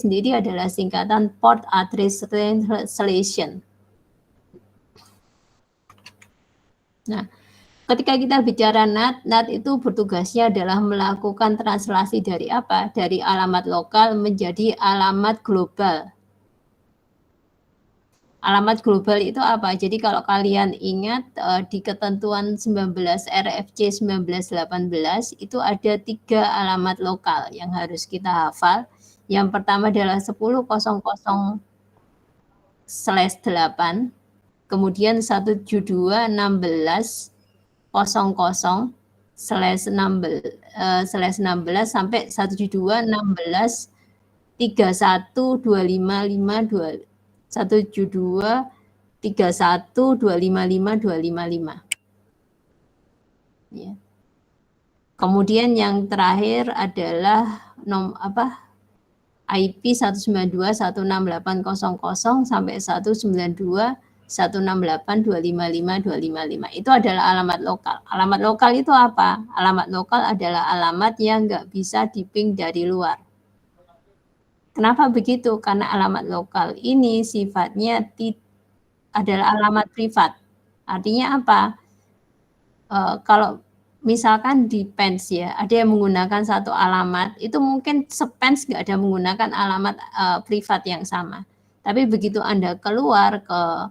sendiri adalah singkatan Port Address Translation. Nah, ketika kita bicara NAT, NAT itu bertugasnya adalah melakukan translasi dari apa? Dari alamat lokal menjadi alamat global. Alamat global itu apa? Jadi kalau kalian ingat di ketentuan 19 RFC 1918 itu ada 3 alamat lokal yang harus kita hafal. Yang pertama adalah 10.00/8, kemudian 172.16.00/16 sampai 172.16.31.255.2 172.31.255.255. Ya. Kemudian yang terakhir adalah IP 192.168.00 sampai 192.168.255.255. Itu adalah alamat lokal. Alamat lokal itu apa? Alamat lokal adalah alamat yang nggak bisa diping dari luar. Kenapa begitu? Karena alamat lokal ini sifatnya adalah alamat privat. Artinya apa? Kalau misalkan di PENS ya, ada yang menggunakan satu alamat, itu mungkin se-PENS nggak ada menggunakan alamat privat yang sama. Tapi begitu Anda keluar ke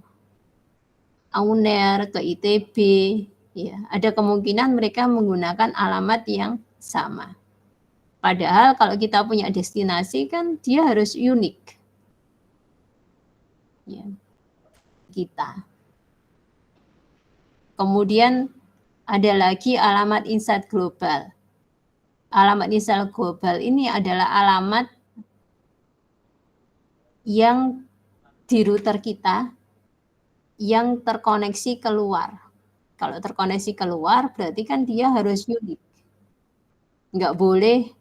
UNER, ke ITB, ya, ada kemungkinan mereka menggunakan alamat yang sama. Padahal kalau kita punya destinasi kan dia harus unik. Ya, kita. Kemudian ada lagi alamat insight global. Alamat insight global ini adalah alamat yang di router kita yang terkoneksi keluar. Kalau terkoneksi keluar berarti kan dia harus unik. Nggak boleh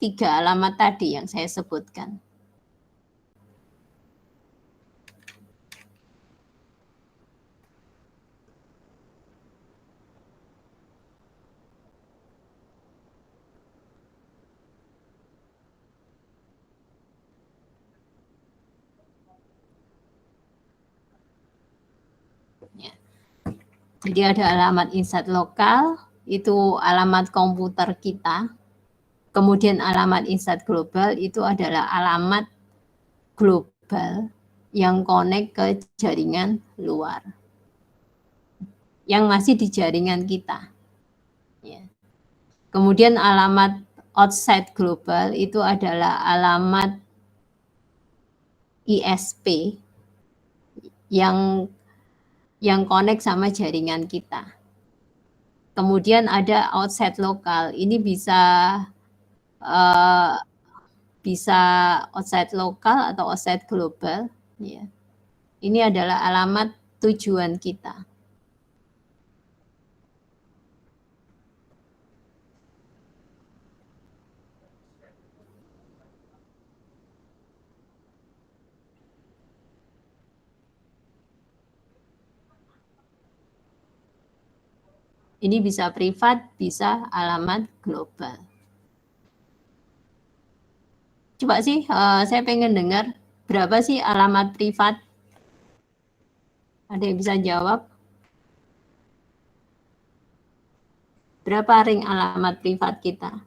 3 alamat tadi yang saya sebutkan. Ya. Jadi ada alamat insight lokal, itu alamat komputer kita. Kemudian alamat insight global itu adalah alamat global yang connect ke jaringan luar. Yang masih di jaringan kita. Ya. Kemudian alamat outside global itu adalah alamat ISP yang connect sama jaringan kita. Kemudian ada outside lokal. Ini bisa outside lokal atau outside global. Ya. Ini adalah alamat tujuan kita. Ini bisa privat, bisa alamat global. Coba sih, saya pengen dengar berapa sih alamat privat? Ada yang bisa jawab? Berapa ring alamat privat kita?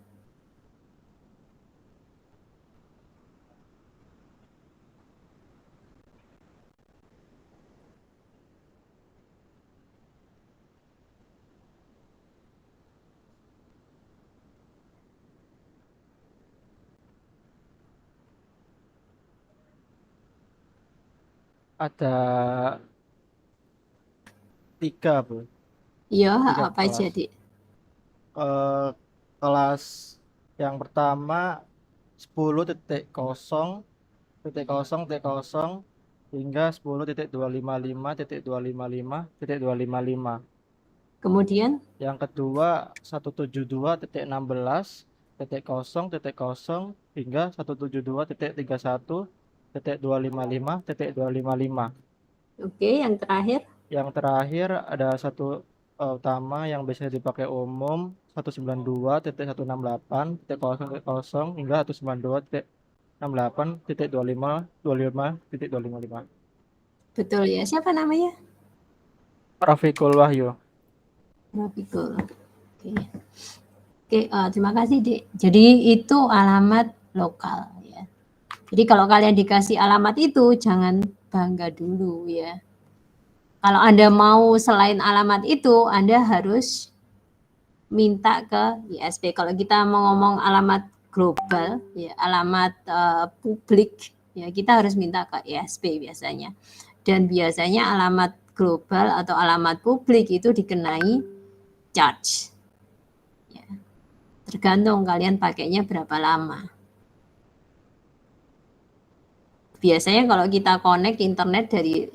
Ada 3, Bu. Iya, 3 apa kelas. aja, Dik? Kelas yang pertama 10.0.0.0 hingga 10.255.255.255. Kemudian? Yang kedua 172.16.0.0 hingga 172.31.255.255. Oke, yang terakhir? Yang terakhir ada satu utama yang biasa dipakai umum 192.168.0.0 hingga 192.168. 68.25.25.255. Betul ya. Siapa namanya? Rafiqul Wahyu. Rafiqul. Oke. Oke, terima kasih, Dek. Jadi itu alamat lokal ya. Jadi kalau kalian dikasih alamat itu jangan bangga dulu ya. Kalau Anda mau selain alamat itu, Anda harus minta ke ISP. Kalau kita mau ngomong alamat global, ya, alamat publik, ya kita harus minta ke ISP biasanya. Dan biasanya alamat global atau alamat publik itu dikenai charge. Ya. Tergantung kalian pakainya berapa lama. Biasanya kalau kita connect internet dari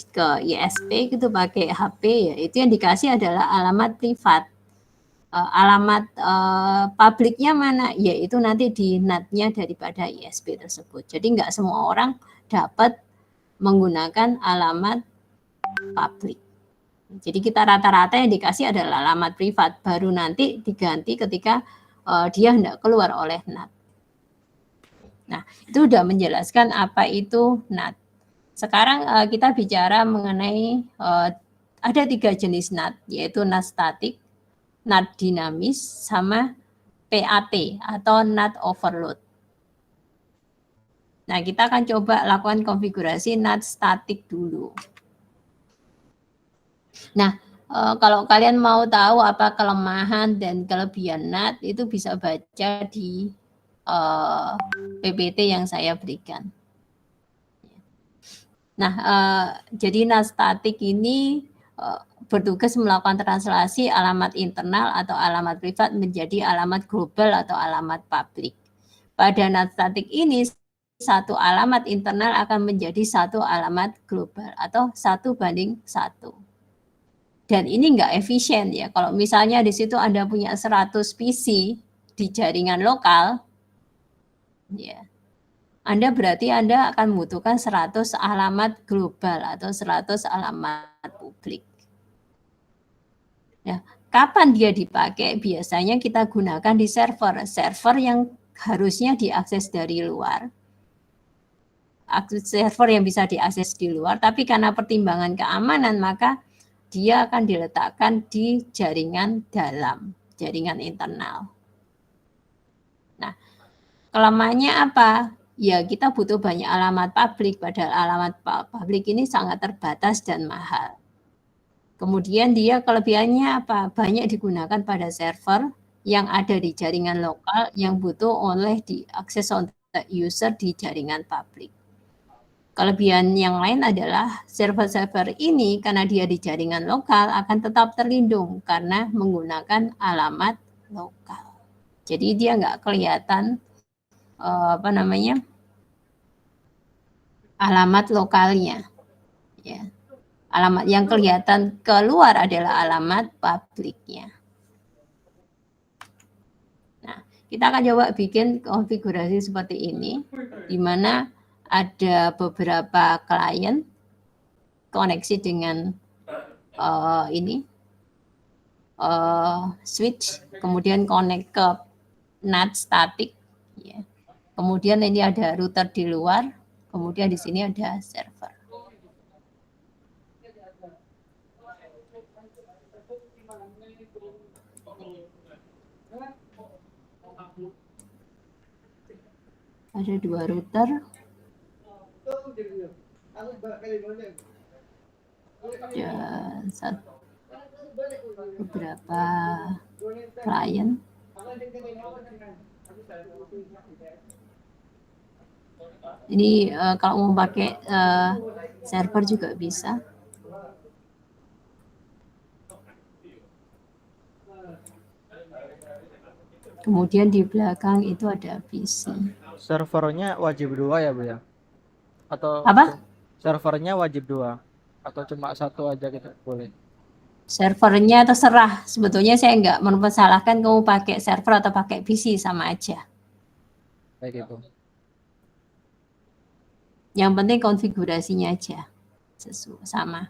ke ISP gitu pakai HP ya, itu yang dikasih adalah alamat privat. Alamat publiknya mana? Ya itu nanti di NAT-nya daripada ISP tersebut. Jadi nggak semua orang dapat menggunakan alamat publik. Jadi kita rata-rata yang dikasih adalah alamat privat, baru nanti diganti ketika dia hendak keluar oleh NAT. Nah, itu sudah menjelaskan apa itu NAT. Sekarang kita bicara mengenai ada 3 jenis NAT, yaitu NAT statik, NAT dinamis, sama PAT atau NAT overload. Nah, kita akan coba lakukan konfigurasi NAT statik dulu. Nah, kalau kalian mau tahu apa kelemahan dan kelebihan NAT, itu bisa baca di PPT yang saya berikan. Nah, jadi NAT statik ini bertugas melakukan translasi alamat internal atau alamat privat menjadi alamat global atau alamat publik. Pada NAT statik ini, satu alamat internal akan menjadi satu alamat global atau 1:1. Dan ini nggak efisien ya. Kalau misalnya di situ Anda punya 100 PC di jaringan lokal, ya, Anda berarti Anda akan membutuhkan 100 alamat global atau 100 alamat publik. Nah, kapan dia dipakai? Biasanya kita gunakan di server yang harusnya diakses dari luar. Akses server yang bisa diakses di luar, tapi karena pertimbangan keamanan, maka dia akan diletakkan di jaringan dalam, jaringan internal. Nah, kelemahannya apa? Ya, kita butuh banyak alamat publik, padahal alamat publik ini sangat terbatas dan mahal. Kemudian dia kelebihannya apa? Banyak digunakan pada server yang ada di jaringan lokal yang butuh oleh diakses oleh user di jaringan publik. Kelebihan yang lain adalah server-server ini karena dia di jaringan lokal akan tetap terlindung karena menggunakan alamat lokal. Jadi dia nggak kelihatan alamat lokalnya. Ya. Alamat yang kelihatan keluar adalah alamat publiknya. Nah, kita akan coba bikin konfigurasi seperti ini, di mana ada beberapa klien koneksi dengan switch, kemudian connect ke NAT statik, ya. Kemudian ini ada router di luar, kemudian di sini ada server. Ada 2 router. Dan beberapa klien. Ini kalau mau pakai server juga bisa. Kemudian di belakang itu ada PC. Servernya wajib 2 ya, Bu ya? Atau apa? Servernya wajib 2 atau cuma 1 aja gitu boleh? Servernya terserah. Sebetulnya saya nggak mempersalahkan kamu pakai server atau pakai PC, sama aja. Baik itu. Yang penting konfigurasinya aja sama.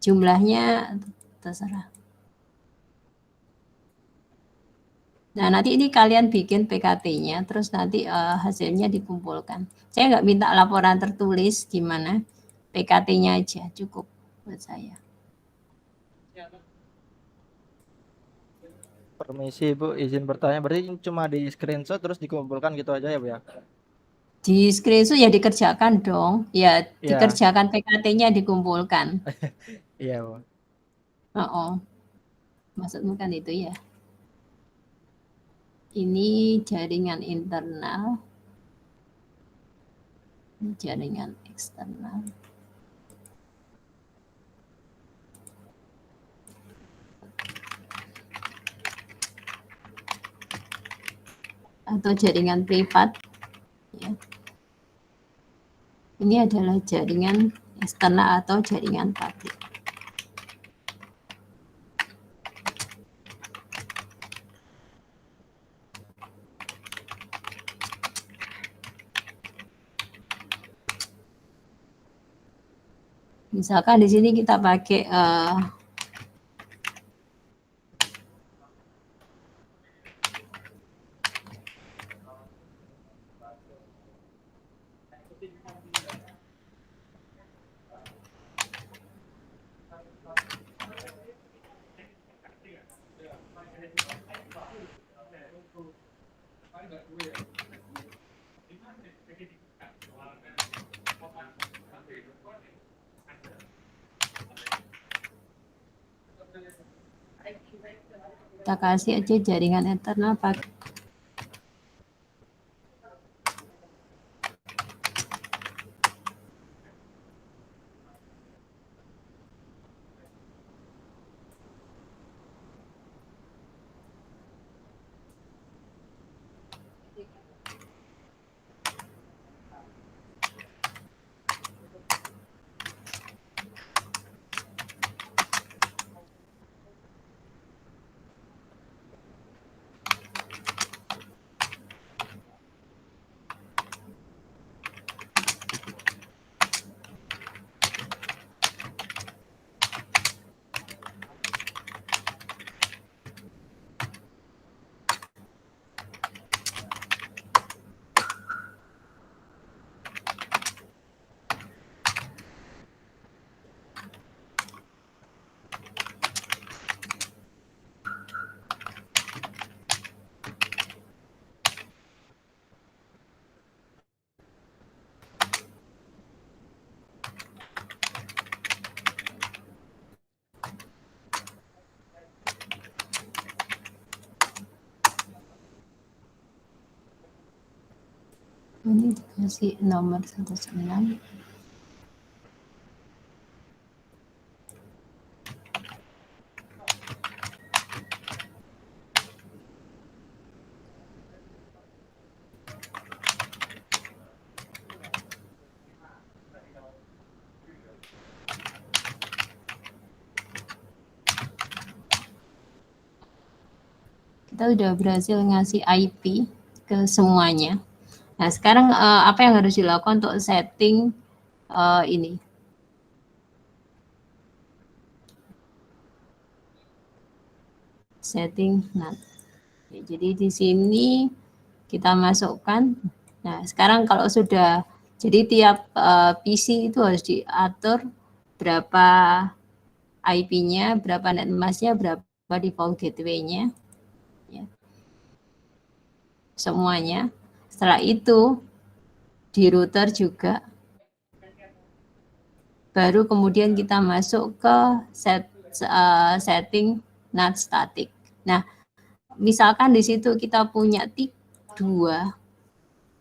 Jumlahnya terserah. Nah, nanti ini kalian bikin PKT-nya, terus nanti hasilnya dikumpulkan. Saya nggak minta laporan tertulis gimana, PKT-nya aja cukup buat saya. Permisi Bu, izin bertanya. Berarti cuma di screenshot terus dikumpulkan gitu aja ya Bu ya? Di screenshot ya dikerjakan dong, ya Iya, dikerjakan PKT-nya dikumpulkan. iya Bu. Oh, maksudmu kan itu ya. Ini jaringan internal, jaringan eksternal. Atau jaringan privat. Ya. Ini adalah jaringan eksternal atau jaringan publik. Misalkan di sini kita pakai kita kasih aja jaringan internal pakai ini dikasih nomor 16. Kita udah berhasil ngasih IP ke semuanya. Nah, sekarang apa yang harus dilakukan untuk setting ini? Setting NAT. Jadi di sini kita masukkan. Nah, sekarang kalau sudah, jadi tiap PC itu harus diatur berapa IP-nya, berapa net mask-nya, berapa default gateway-nya. Ya. Semuanya. Setelah itu di router juga baru kemudian kita masuk ke setting NAT static. Nah, misalkan di situ kita punya 2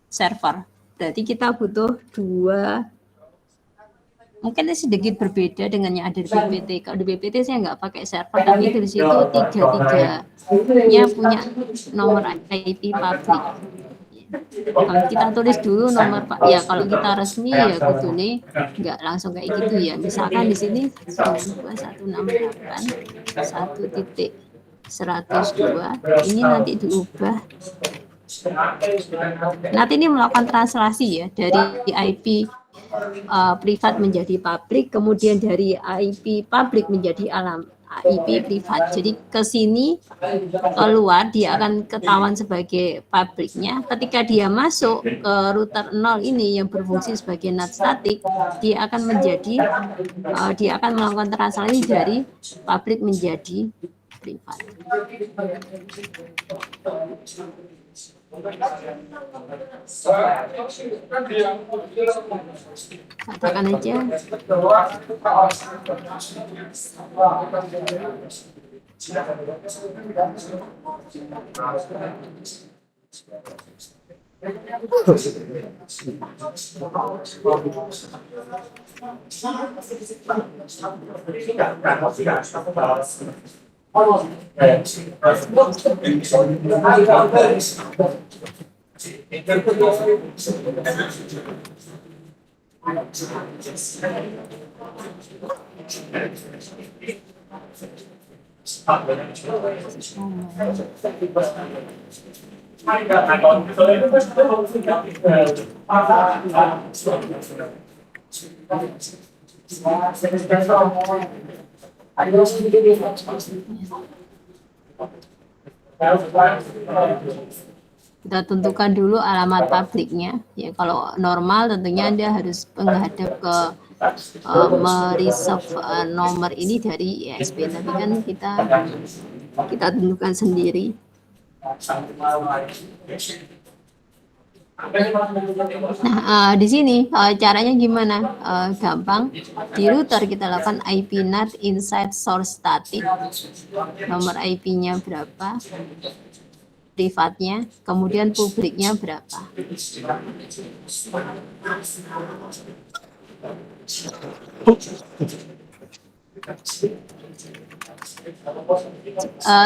server, berarti kita butuh 2. Mungkin sedikit berbeda dengan yang ada di BPT. Kalau di BPT saya nggak pakai server, tapi di situ 3-3-nya punya nomor IP public. Kita tulis dulu nomor Pak. Ya kalau kita resmi ya kudune nggak langsung kayak gitu ya. Misalkan di sini 2168.1.102 ini nanti diubah. Nanti ini melakukan translasi ya dari IP privat menjadi publik, kemudian dari IP publik menjadi IP privat. Jadi ke sini keluar dia akan ketahuan sebagai publiknya. Ketika dia masuk ke router 0 ini yang berfungsi sebagai NAT statik, dia akan dia akan melakukan translasi dari publik menjadi privat. Katakan aja. Kita tentukan dulu alamat publiknya. Ya, kalau normal tentunya Anda harus menghadap ke mereserve nomor ini dari ISP. Tapi kan kita tentukan sendiri. Nah, di sini caranya gimana? Gampang. Di router kita lakukan IP NAT inside source static. Nomor IP-nya berapa? Privatnya, kemudian publiknya berapa?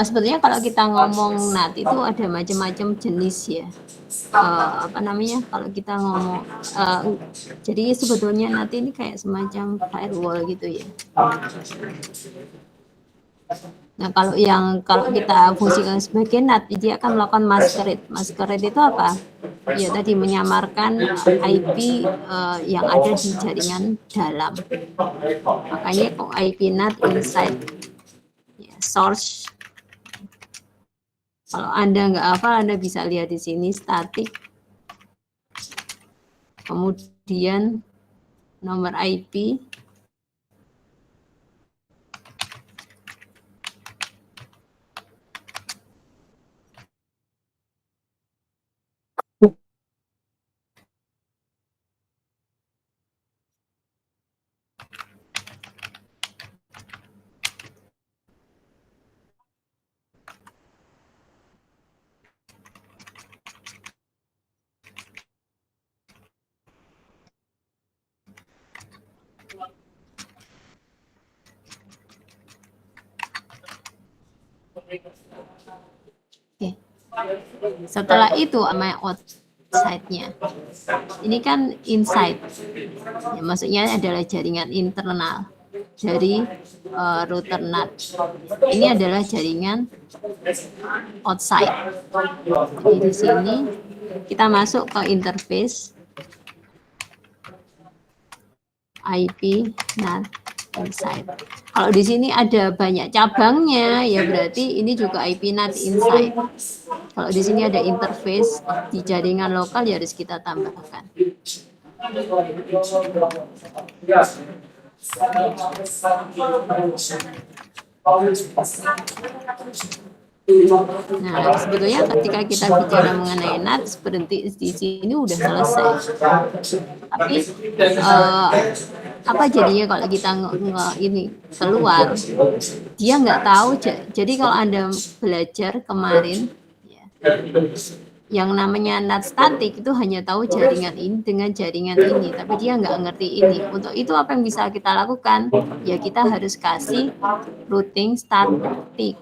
Sebetulnya kalau kita ngomong NAT itu ada macam-macam jenis ya. Apa namanya? Kalau kita ngomong, jadi sebetulnya NAT ini kayak semacam firewall gitu ya. Nah, kalau kita fungsikan sebagai NAT, dia akan melakukan masquerade. Masquerade itu apa? Ya tadi menyamarkan IP yang ada di jaringan dalam. Makanya IP NAT inside ya, source. Kalau Anda nggak hafal, Anda bisa lihat di sini static. Kemudian nomor IP. Oke. Setelah itu sama outside-nya. Ini kan inside. Ya, maksudnya adalah jaringan internal dari router NAT. Ini adalah jaringan outside. Jadi di sini kita masuk ke interface IP NAT inside. Kalau di sini ada banyak cabangnya, ya berarti ini juga IP NAT inside. Kalau di sini ada interface di jaringan lokal, ya harus kita tambahkan. Nah, sebetulnya ketika kita bicara mengenai NAT, seperti di sini udah selesai. Tapi apa jadinya kalau kita ini keluar, dia nggak tahu. Jadi kalau Anda belajar kemarin, ya, yang namanya NAT statik itu hanya tahu jaringan ini dengan jaringan ini, tapi dia nggak ngerti ini. Untuk itu apa yang bisa kita lakukan? Ya kita harus kasih routing statik.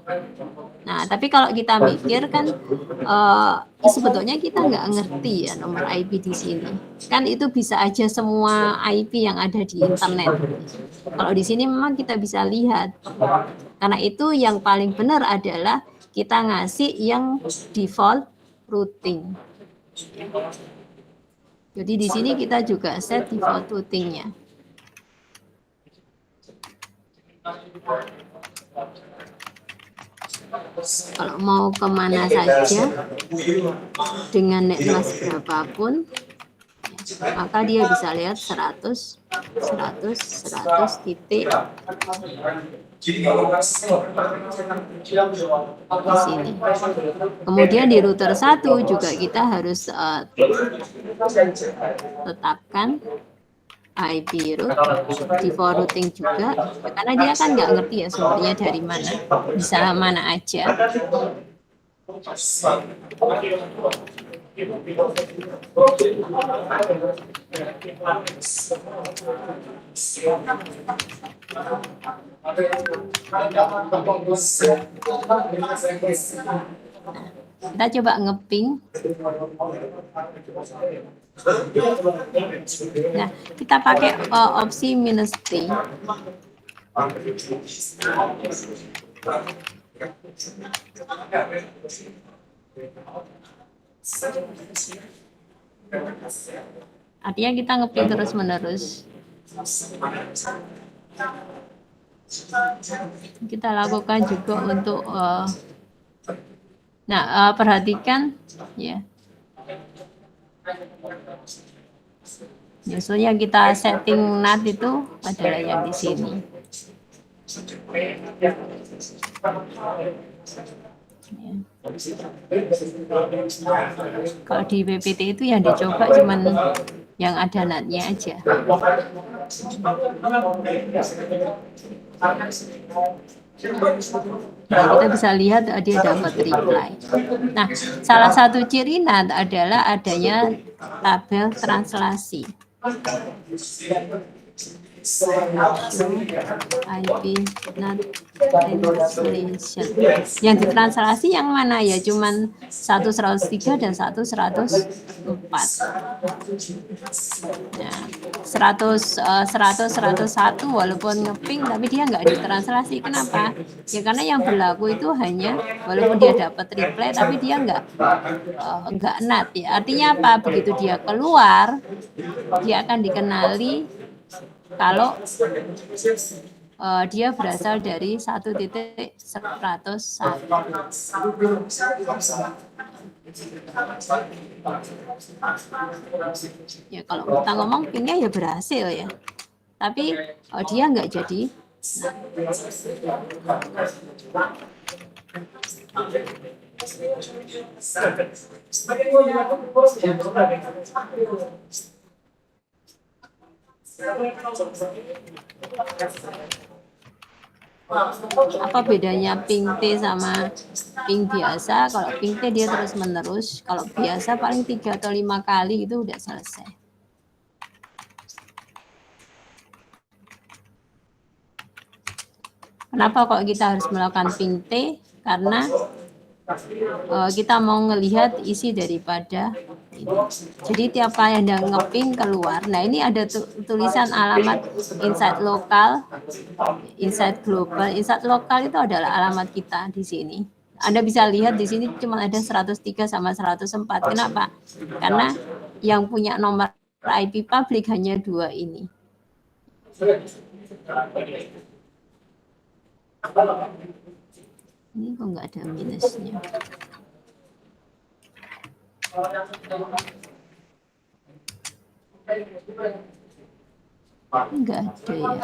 Nah, tapi kalau kita mikir kan sebetulnya kita nggak ngerti ya nomor IP di sini. Kan itu bisa aja semua IP yang ada di internet. Kalau di sini memang kita bisa lihat. Karena itu yang paling benar adalah kita ngasih yang default routing. Jadi di sini kita juga set default routingnya. Kalau mau kemana saja dengan netmas berapapun, maka dia bisa lihat 100 titik di sini. Kemudian di router 1 juga kita harus tetapkan IP root, di forwarding juga, ya, karena dia kan nggak ngerti ya sumbernya dari mana, bisa mana aja. Kita coba ngeping. Nah, kita pakai opsi -T. Artinya kita ngeping terus-menerus. Kita lakukan juga untuk perhatikan ya. Biasanya kita setting NAT itu adalah yang di sini. Ya. Kalau di PPT itu yang dicoba cuman yang ada NAT-nya aja. Nah, kita bisa lihat dia dapat reply. Nah, salah satu ciri NAT adalah adanya tabel translasi. IP NAT translation. Yang ditranslasi yang mana ya? Cuman 103 dan 104. Nah, 101 walaupun ngeping tapi dia nggak ditranslasi. Kenapa? Ya karena yang berlaku itu hanya walaupun dia dapat reply tapi dia nggak NAT ya. Artinya apa? Begitu dia keluar, dia akan dikenali kalau dia berasal dari 1.101. Ya kalau kita ngomong pingnya ya berhasil ya, tapi dia nggak jadi. Apa bedanya ping T sama ping biasa? Kalau ping T dia terus menerus, kalau biasa paling 3 atau 5 kali itu udah selesai. Kenapa kok kita harus melakukan ping T? Karena kita mau ngelihat isi daripada ini. Jadi tiap kali Anda ngeping keluar, nah ini ada tulisan alamat inside lokal, inside global. Inside lokal itu adalah alamat kita di sini. Anda bisa lihat di sini cuma ada 103 sama 104. Kenapa? Karena yang punya nomor IP public hanya 2 ini. Ini kok nggak ada minusnya. Enggak ada ya.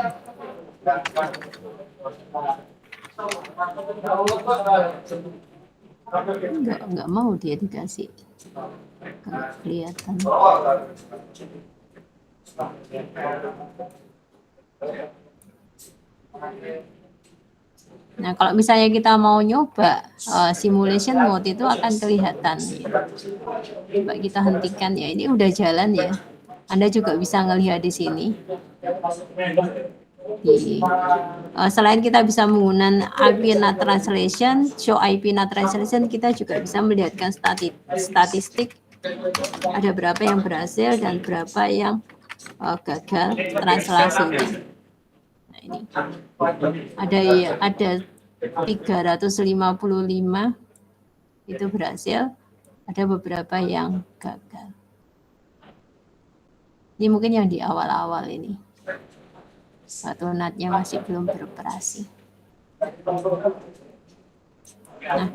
Enggak mau dia dikasih. Enggak kelihatan. Nah, kalau misalnya kita mau nyoba simulation mode itu akan kelihatan. Coba kita hentikan ya. Ini udah jalan ya. Anda juga bisa ngelihat di sini. Selain kita bisa menggunakan IP NAT translation, show IP NAT translation, kita juga bisa melihatkan statistik. Ada berapa yang berhasil dan berapa yang gagal translasinya. Nah, ini ada 355 itu berhasil, ada beberapa yang gagal. Ini mungkin yang di awal-awal ini, waktu NAT-nya masih belum beroperasi. Nah,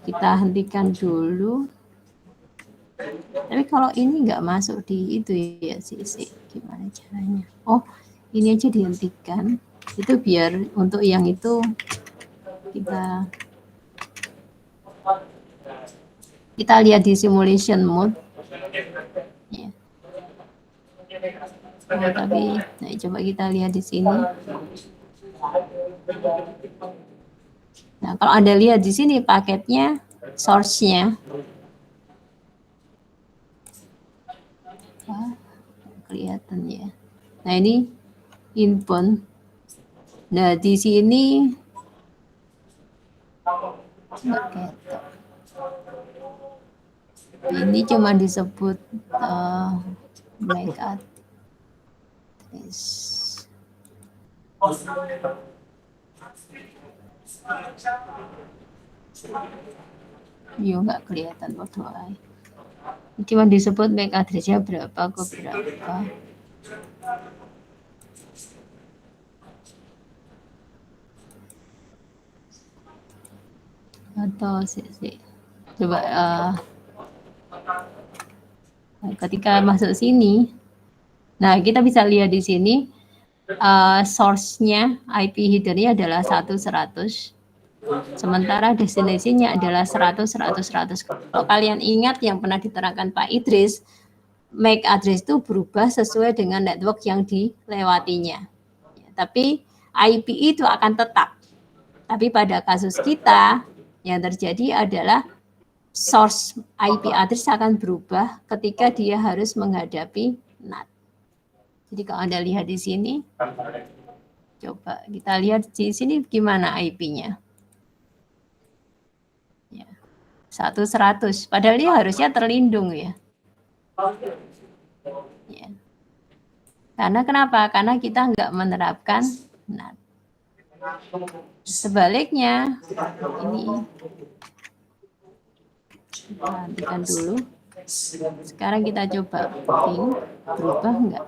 kita hentikan dulu. Tapi kalau ini nggak masuk di itu ya sih, gimana caranya? Oh, ini aja dihentikan. Itu biar untuk yang itu kita lihat di simulation mode. Ya. Oh, tapi nah, coba kita lihat di sini. Nah, kalau Anda lihat di sini paketnya, source-nya. Kelihatan ya. Nah, ini inbound. Nah, di sini ini cuma disebut MAC address. Yo nggak kelihatan waktu cuma disebut MAC address-nya berapa ke berapa. Atau coba ketika masuk sini, nah kita bisa lihat di sini source-nya IP header-nya adalah 100, sementara destination-nya adalah 100. Kalau kalian ingat yang pernah diterangkan Pak Idris, MAC address itu berubah sesuai dengan network yang dilewatinya. Ya, tapi IP itu akan tetap. Tapi pada kasus kita yang terjadi adalah source IP address akan berubah ketika dia harus menghadapi NAT. Jadi kalau Anda lihat di sini, coba kita lihat di sini gimana IP-nya. Ya, 100. Padahal dia harusnya terlindung ya. Ya. Karena kenapa? Karena kita nggak menerapkan NAT. Sebaliknya, ini kita hentikan dulu. Sekarang kita coba ping, berubah enggak?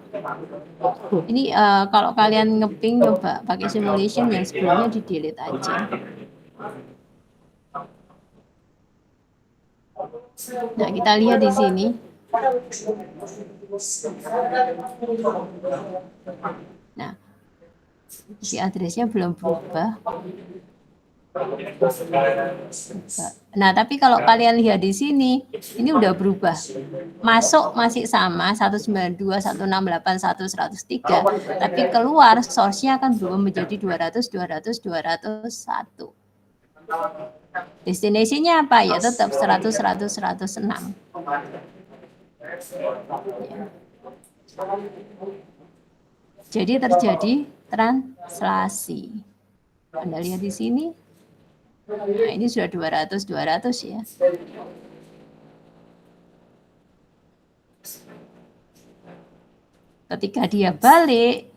Ini kalau kalian ngeping coba pakai simulation yang sebelumnya di delete aja. Nah, kita lihat di sini. Nah, si addressnya belum berubah. Nah, tapi kalau kalian lihat di sini, ini udah berubah. Masuk masih sama 192, 168, 103, tapi keluar source-nya akan berubah menjadi 200, 201. Destination-nya apa? Ya tetap 100, 106. Ya. Jadi terjadi translasi. Anda lihat di sini. Nah, ini sudah 200 ya. Ketika dia balik,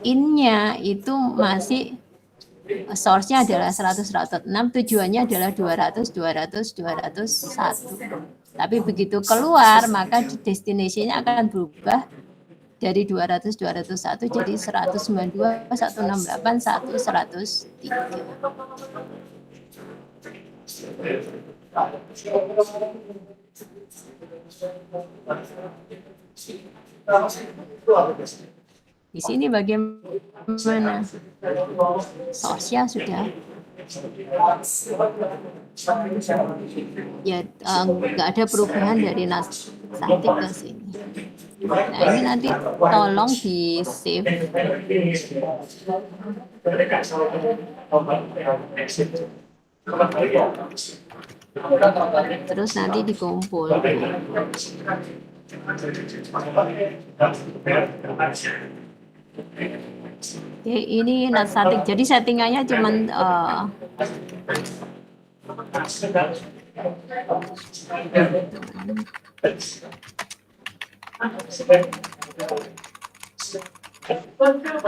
in-nya itu masih source-nya adalah 100, 106, tujuannya adalah 200, 201. Tapi begitu keluar, maka destination-nya akan berubah dari 200, 201 jadi 192, 168, 103. Di sini bagaimana? Source-nya sudah ya nggak ada perubahan dari static ke sini. Nah, ini nanti tolong di save. Terus nanti dikumpul. Oke, ini not static. Jadi settingannya cuman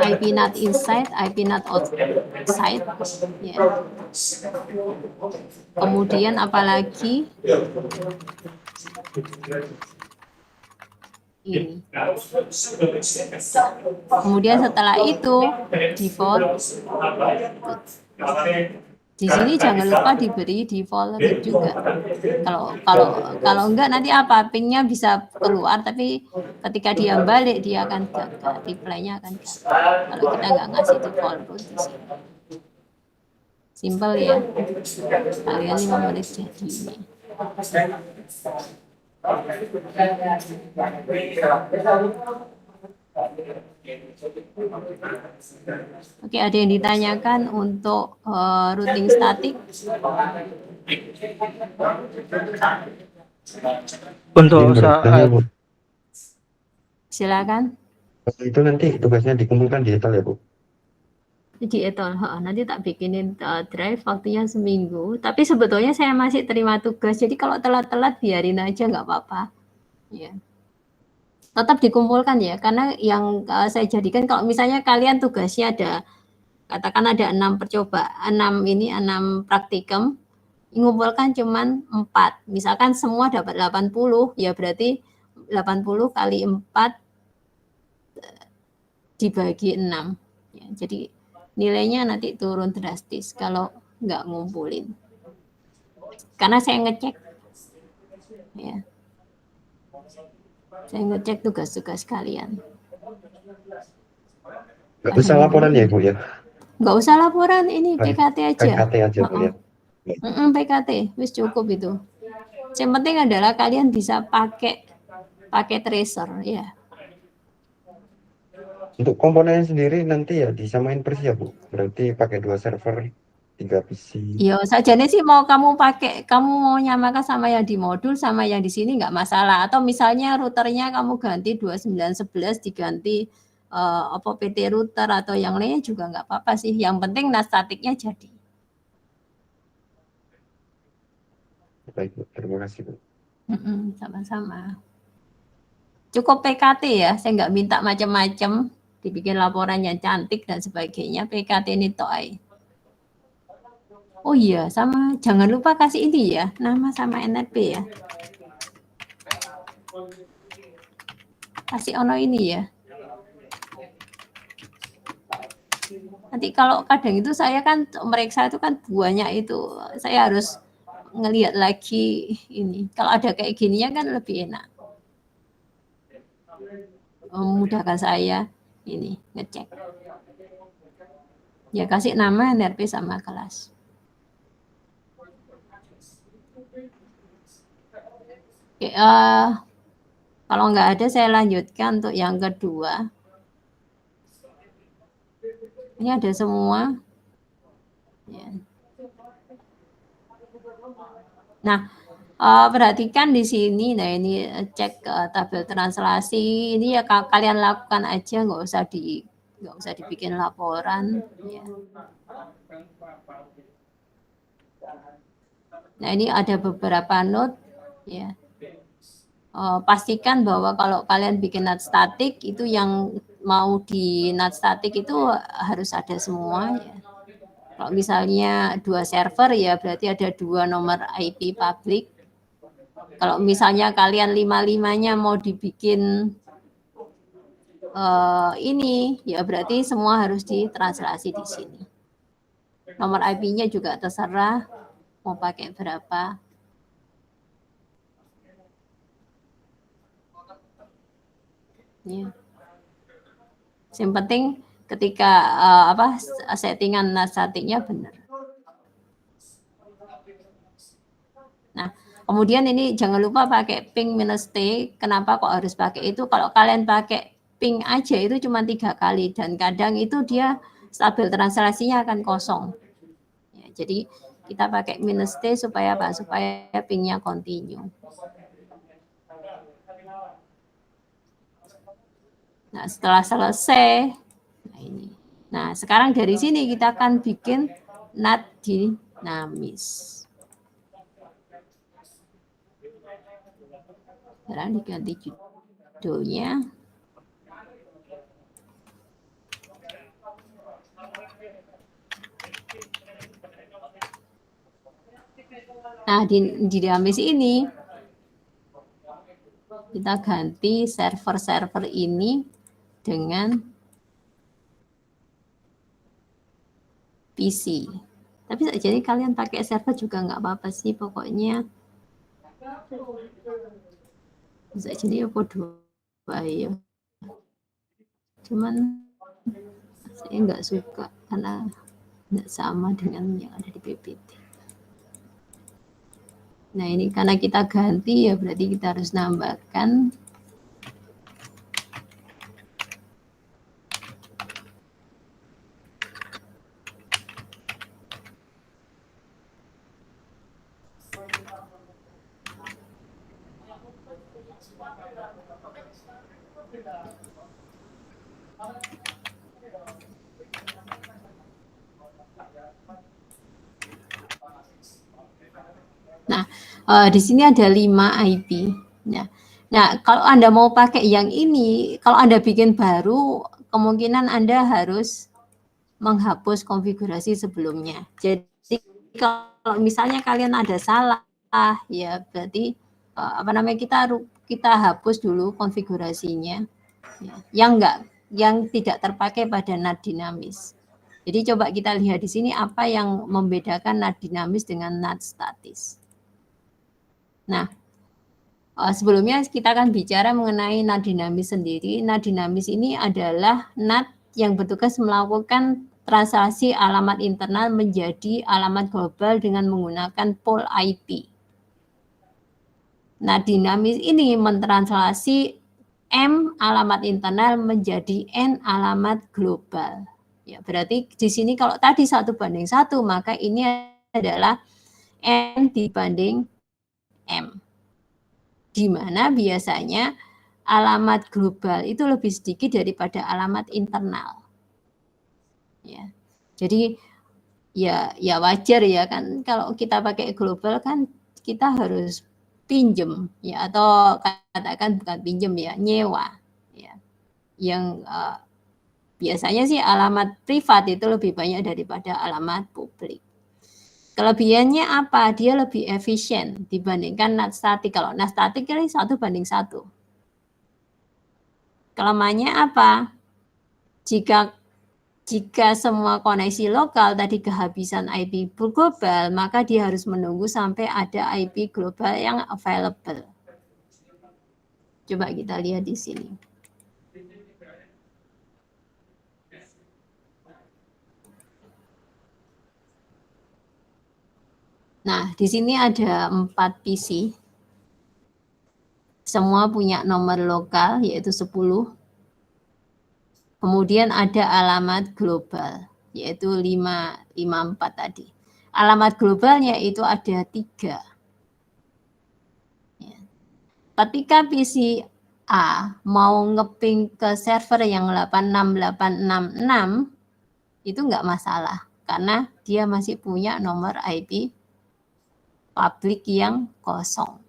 IP not inside, IP not outside. Ya. Kemudian apalagi? ini. Kemudian setelah itu default. Di sini jangan lupa diberi default root juga. Kalau enggak nanti apa? Pingnya bisa keluar, tapi ketika dia balik dia akan gagal, reply-nya akan gagal. Kalau kita nggak ngasih default root di sini. Simple ya. Kalian 5 menit jadi ini. Oke, ada yang ditanyakan untuk routing statik? Untuk saat Silakan. Itu nanti tugasnya dikumpulkan di etal ya, Bu? Di etal, nanti tak bikinin drive, waktunya seminggu. Tapi sebetulnya saya masih terima tugas, jadi kalau telat-telat biarin aja, nggak apa-apa. Ya. Tetap dikumpulkan ya, karena yang saya jadikan kalau misalnya kalian tugasnya ada, katakan ada 6 percobaan, 6 praktikum, ngumpulkan cuman 4. Misalkan semua dapat 80, ya berarti 80 kali 4 dibagi 6. Ya, jadi nilainya nanti turun drastis kalau nggak ngumpulin. Karena saya ngecek, ya. Saya ngecek tugas-tugas kalian. Nggak usah laporan ya, Bu ya? Nggak usah laporan, ini PKT aja. PKT aja, Bu ya? PKT, wis cukup itu. Yang penting adalah kalian bisa pakai tracer, ya. Untuk komponen sendiri nanti ya disamain persis ya, Bu? Berarti pakai 2 server, 3 PC. Ya, sajane sih mau kamu mau nyamakan sama yang di modul sama yang di sini nggak masalah. Atau misalnya routernya kamu ganti 2911 diganti PT router atau yang lainnya juga nggak apa-apa sih. Yang penting NAT statiknya jadi. Baik, Bu. Terima kasih, Bu. Sama-sama. Cukup PKT ya, saya nggak minta macam-macam, dibikin laporan yang cantik dan sebagainya. PKT ini toy. Oh iya, sama jangan lupa kasih ini ya, nama sama NRP ya. Kasih ono ini ya. Nanti kalau kadang itu saya kan meriksa itu kan banyak itu, saya harus ngelihat lagi ini. Kalau ada kayak gininya kan lebih enak. Memudahkan saya ini ngecek. Ya kasih nama NRP sama kelas. Oke, kalau nggak ada saya lanjutkan untuk yang kedua. Ini ada semua. Ya. Nah, perhatikan di sini. Nah ini cek tabel translasi. Ini ya kalian lakukan aja, nggak usah dibikin laporan. Ya. Nah ini ada beberapa note. Ya. Pastikan bahwa kalau kalian bikin NAT statik itu yang mau di NAT statik itu harus ada semua ya. Kalau misalnya 2 server ya berarti ada 2 nomor IP public. Kalau misalnya kalian 5-5-nya mau dibikin ini ya berarti semua harus ditranslasi di sini. Nomor IP-nya juga terserah mau pakai berapa. Ya. Yang penting ketika settingan NAT statiknya benar. Nah, kemudian ini jangan lupa pakai ping -t. Kenapa kok harus pakai itu? Kalau kalian pakai ping aja itu cuma 3 kali dan kadang itu dia tabel translasinya akan kosong. Ya, jadi kita pakai -t supaya apa? Supaya pingnya continue. Nah, setelah selesai, nah ini. Nah, sekarang dari sini kita akan bikin NAT dinamis. Sekarang diganti judulnya. Nah, di dinamis ini Kita ganti server-server ini dengan PC. Tapi jadi kalian pakai server juga nggak apa-apa sih, pokoknya bisa jadi apa dua ya. Cuman saya nggak suka karena nggak sama dengan yang ada di PPT. Nah ini karena kita ganti ya berarti kita harus nambahkan di sini ada 5 IP. Nah, kalau Anda mau pakai yang ini, kalau Anda bikin baru, kemungkinan Anda harus menghapus konfigurasi sebelumnya. Jadi kalau misalnya kalian ada salah, ya berarti kita hapus dulu konfigurasinya, ya, yang tidak terpakai pada NAT dinamis. Jadi coba kita lihat di sini apa yang membedakan NAT dinamis dengan NAT statis. Nah, sebelumnya kita akan bicara mengenai NAT dinamis sendiri. NAT dinamis ini adalah NAT yang bertugas melakukan translasi alamat internal menjadi alamat global dengan menggunakan pool IP. NAT dinamis ini mentranslasi M alamat internal menjadi N alamat global. Ya, berarti di sini kalau tadi 1:1, maka ini adalah N dibanding M. Di mana biasanya alamat global itu lebih sedikit daripada alamat internal. Ya. Jadi ya wajar ya kan kalau kita pakai global kan kita harus pinjem ya atau katakan bukan pinjem ya, nyewa ya. Yang biasanya sih alamat privat itu lebih banyak daripada alamat publik. Kelebihannya apa? Dia lebih efisien dibandingkan NAT statik. Kalau NAT statik ini 1:1. Kelemahannya apa? Jika semua koneksi lokal tadi kehabisan IP global, maka dia harus menunggu sampai ada IP global yang available. Coba kita lihat di sini. Nah, di sini ada 4 PC. Semua punya nomor lokal, yaitu 10. Kemudian ada alamat global, yaitu 554 tadi. Alamat globalnya itu ada 3. Ya. Ketika PC A mau ngeping ke server yang 86866, itu nggak masalah, karena dia masih punya nomor IP publik yang kosong.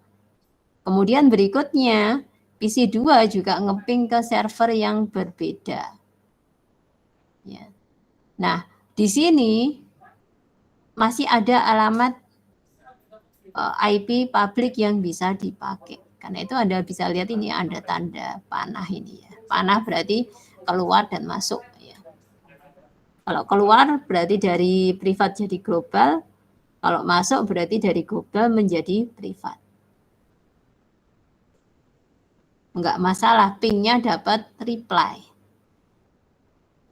Kemudian berikutnya, PC 2 juga ngeping ke server yang berbeda. Ya. Nah, di sini masih ada alamat IP publik yang bisa dipakai. Karena itu Anda bisa lihat ini ada tanda panah ini ya. Panah berarti keluar dan masuk. Ya. Kalau keluar berarti dari privat jadi global. Kalau masuk berarti dari global menjadi privat. Enggak masalah, pingnya dapat reply.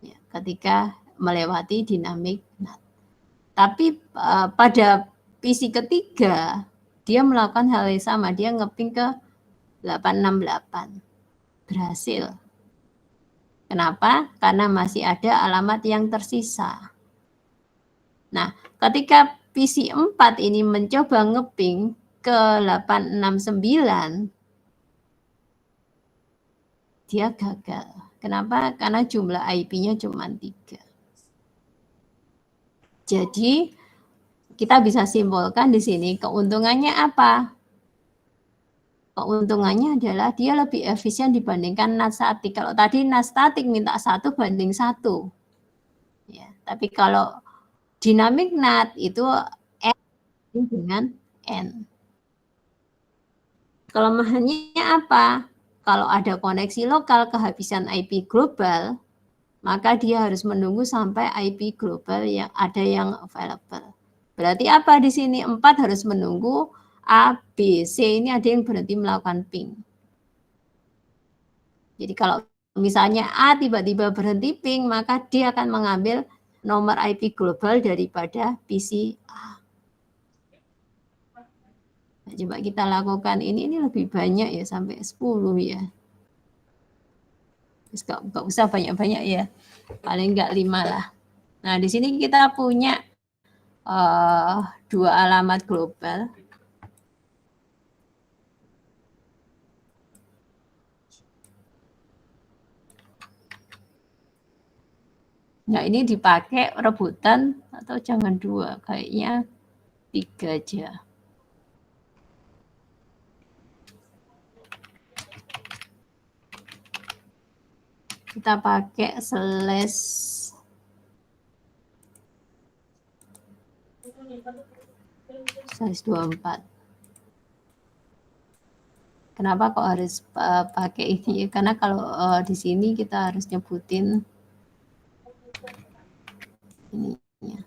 Ya, ketika melewati dynamic NAT. Tapi pada PC ketiga, dia melakukan hal yang sama. Dia ngeping ke 868. Berhasil. Kenapa? Karena masih ada alamat yang tersisa. Nah, ketika PC 4 ini mencoba ngeping ke 869, dia gagal. Kenapa? Karena jumlah IP-nya cuma 3. Jadi, kita bisa simpulkan di sini keuntungannya apa? Keuntungannya adalah dia lebih efisien dibandingkan NAT statik. Kalau tadi NAT statik minta 1:1. Ya, tapi kalau dynamic NAT itu N dengan N. Kelemahannya apa? Kalau ada koneksi lokal kehabisan IP global, maka dia harus menunggu sampai IP global yang ada yang available. Berarti apa di sini? 4 harus menunggu A, B, C ini ada yang berhenti melakukan ping. Jadi kalau misalnya A tiba-tiba berhenti ping, maka dia akan mengambil nomor IP global daripada PC A. Nah, coba kita lakukan ini lebih banyak ya, sampai 10 ya. Nggak usah banyak-banyak ya, paling nggak 5 lah. Nah, di sini kita punya 2 alamat global. Nah, ini dipakai rebutan atau jangan 2, kayaknya 3 aja. Kita pakai slash size 24. Kenapa kok harus pakai ini? Karena kalau di sini kita harus nyebutin ininya.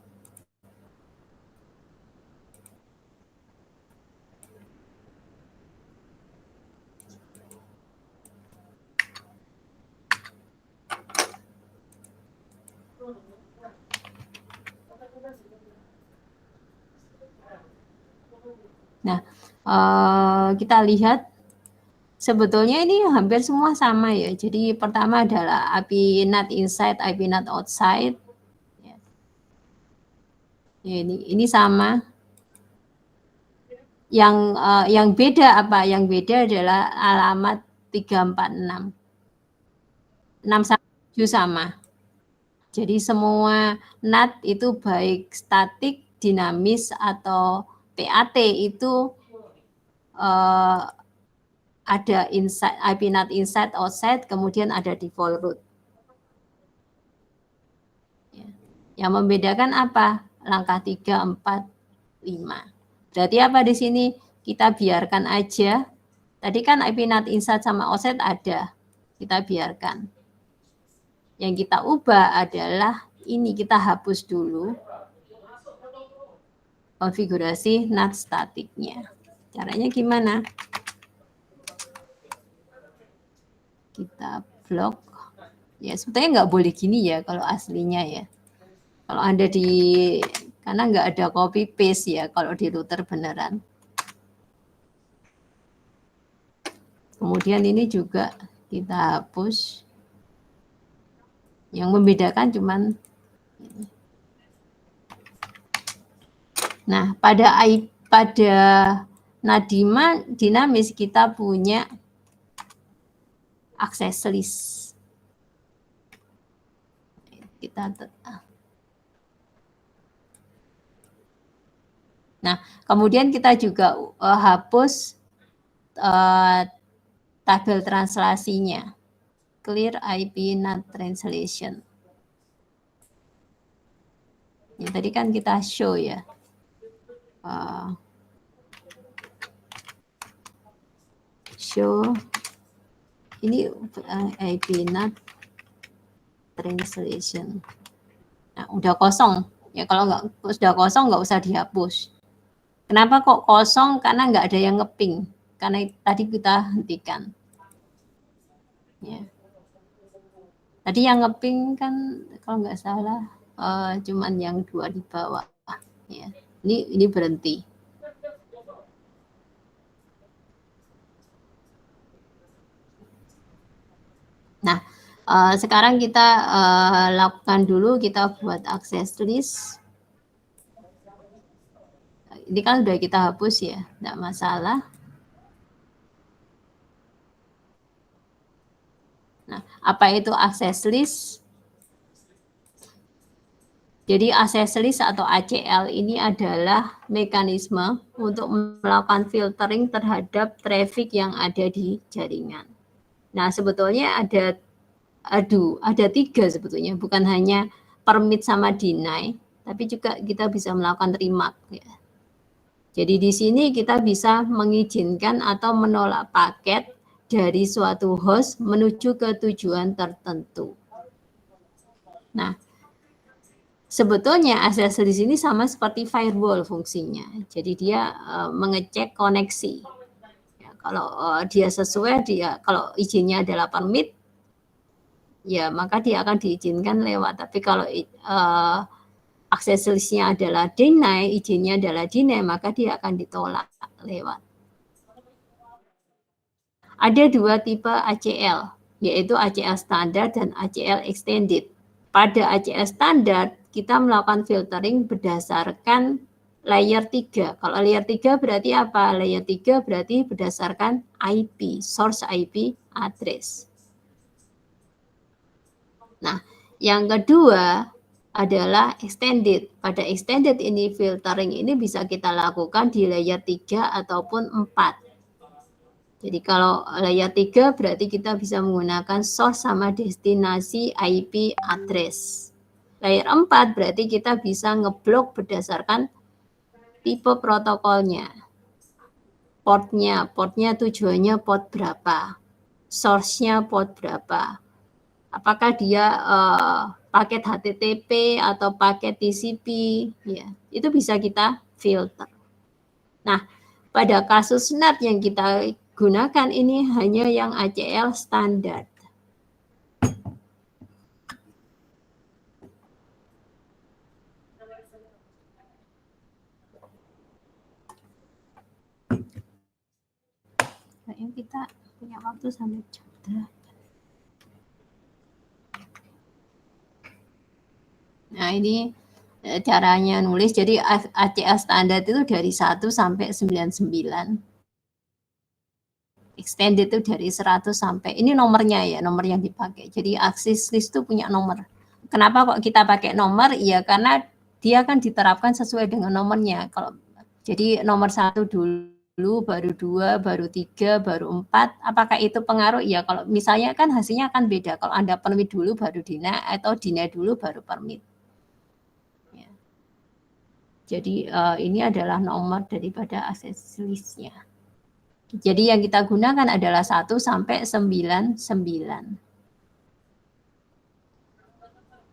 Nah, kita lihat sebetulnya ini hampir semua sama ya. Jadi pertama adalah IP NAT inside, IP NAT outside. Ya, ini sama. Yang beda apa? Yang beda adalah alamat 346. 6 sama 7 sama. Jadi semua NAT itu baik statik, dinamis atau PAT itu ada inside, IP NAT inside, outside, kemudian ada default route. Yang membedakan apa? Langkah 3, 4, 5. Berarti apa di sini? Kita biarkan aja. Tadi kan IP NAT inside sama outside ada. Kita biarkan. Yang kita ubah adalah ini, kita hapus dulu konfigurasi NAT statiknya. Caranya gimana? Kita blok. Ya sebetulnya nggak boleh gini ya kalau aslinya ya. Kalau Anda karena nggak ada copy paste ya kalau di router beneran. Kemudian ini juga kita hapus. Yang membedakan cuman ini. Nah, pada Nadima dinamis kita punya access list. Nah, kemudian kita juga hapus tabel translasinya. Clear IP NAT translation. Ya, tadi kan kita show ya. Show ini IP NAT translation. Nah, udah kosong. Ya kalau sudah kosong nggak usah dihapus. Kenapa kok kosong? Karena nggak ada yang ngeping. Karena tadi kita hentikan. Ya. Tadi yang ngeping kan kalau nggak salah cuman yang 2 di bawah. Ya. Ini berhenti. Nah, sekarang kita lakukan dulu, kita buat access list. Ini kan sudah kita hapus ya, tidak masalah. Nah, apa itu access list? Jadi access list atau ACL ini adalah mekanisme untuk melakukan filtering terhadap traffic yang ada di jaringan. Nah, sebetulnya ada 3 sebetulnya, bukan hanya permit sama deny, tapi juga kita bisa melakukan remark ya. Jadi di sini kita bisa mengizinkan atau menolak paket dari suatu host menuju ke tujuan tertentu. Nah, sebetulnya access list ini sama seperti firewall fungsinya. Jadi dia mengecek koneksi. Ya, kalau dia sesuai, kalau izinnya adalah permit, ya maka dia akan diizinkan lewat. Tapi kalau access list-nya adalah deny, izinnya adalah deny, maka dia akan ditolak lewat. Ada dua tipe ACL, yaitu ACL standar dan ACL extended. Pada ACL standar, kita melakukan filtering berdasarkan layer 3. Kalau layer 3 berarti apa? Layer 3 berarti berdasarkan IP, source IP address. Nah, yang kedua adalah extended. Pada extended ini filtering ini bisa kita lakukan di layer 3 ataupun 4. Jadi kalau layer 3 berarti kita bisa menggunakan source sama destinasi IP address. Layer 4 berarti kita bisa ngeblok berdasarkan tipe protokolnya. Portnya tujuannya port berapa, source-nya port berapa. Apakah dia paket HTTP atau paket TCP, ya, itu bisa kita filter. Nah, pada kasus NAT yang kita gunakan ini hanya yang ACL standar. Kayaknya kita punya waktu sampai jam 8. Nah, ini caranya nulis. Jadi ACL standar itu dari 1 sampai 99. Extended itu dari 100 sampai, ini nomornya ya, nomor yang dipakai. Jadi access list itu punya nomor. Kenapa kok kita pakai nomor? Ya karena dia kan diterapkan sesuai dengan nomornya. Jadi nomor 1 dulu, baru 2, baru 3, baru 4. Apakah itu pengaruh? Ya kalau misalnya kan hasilnya akan beda. Kalau Anda permit dulu baru deny, atau deny dulu baru permit. Ya. Jadi ini adalah nomor daripada access list-nya. Jadi yang kita gunakan adalah 1 sampai 99.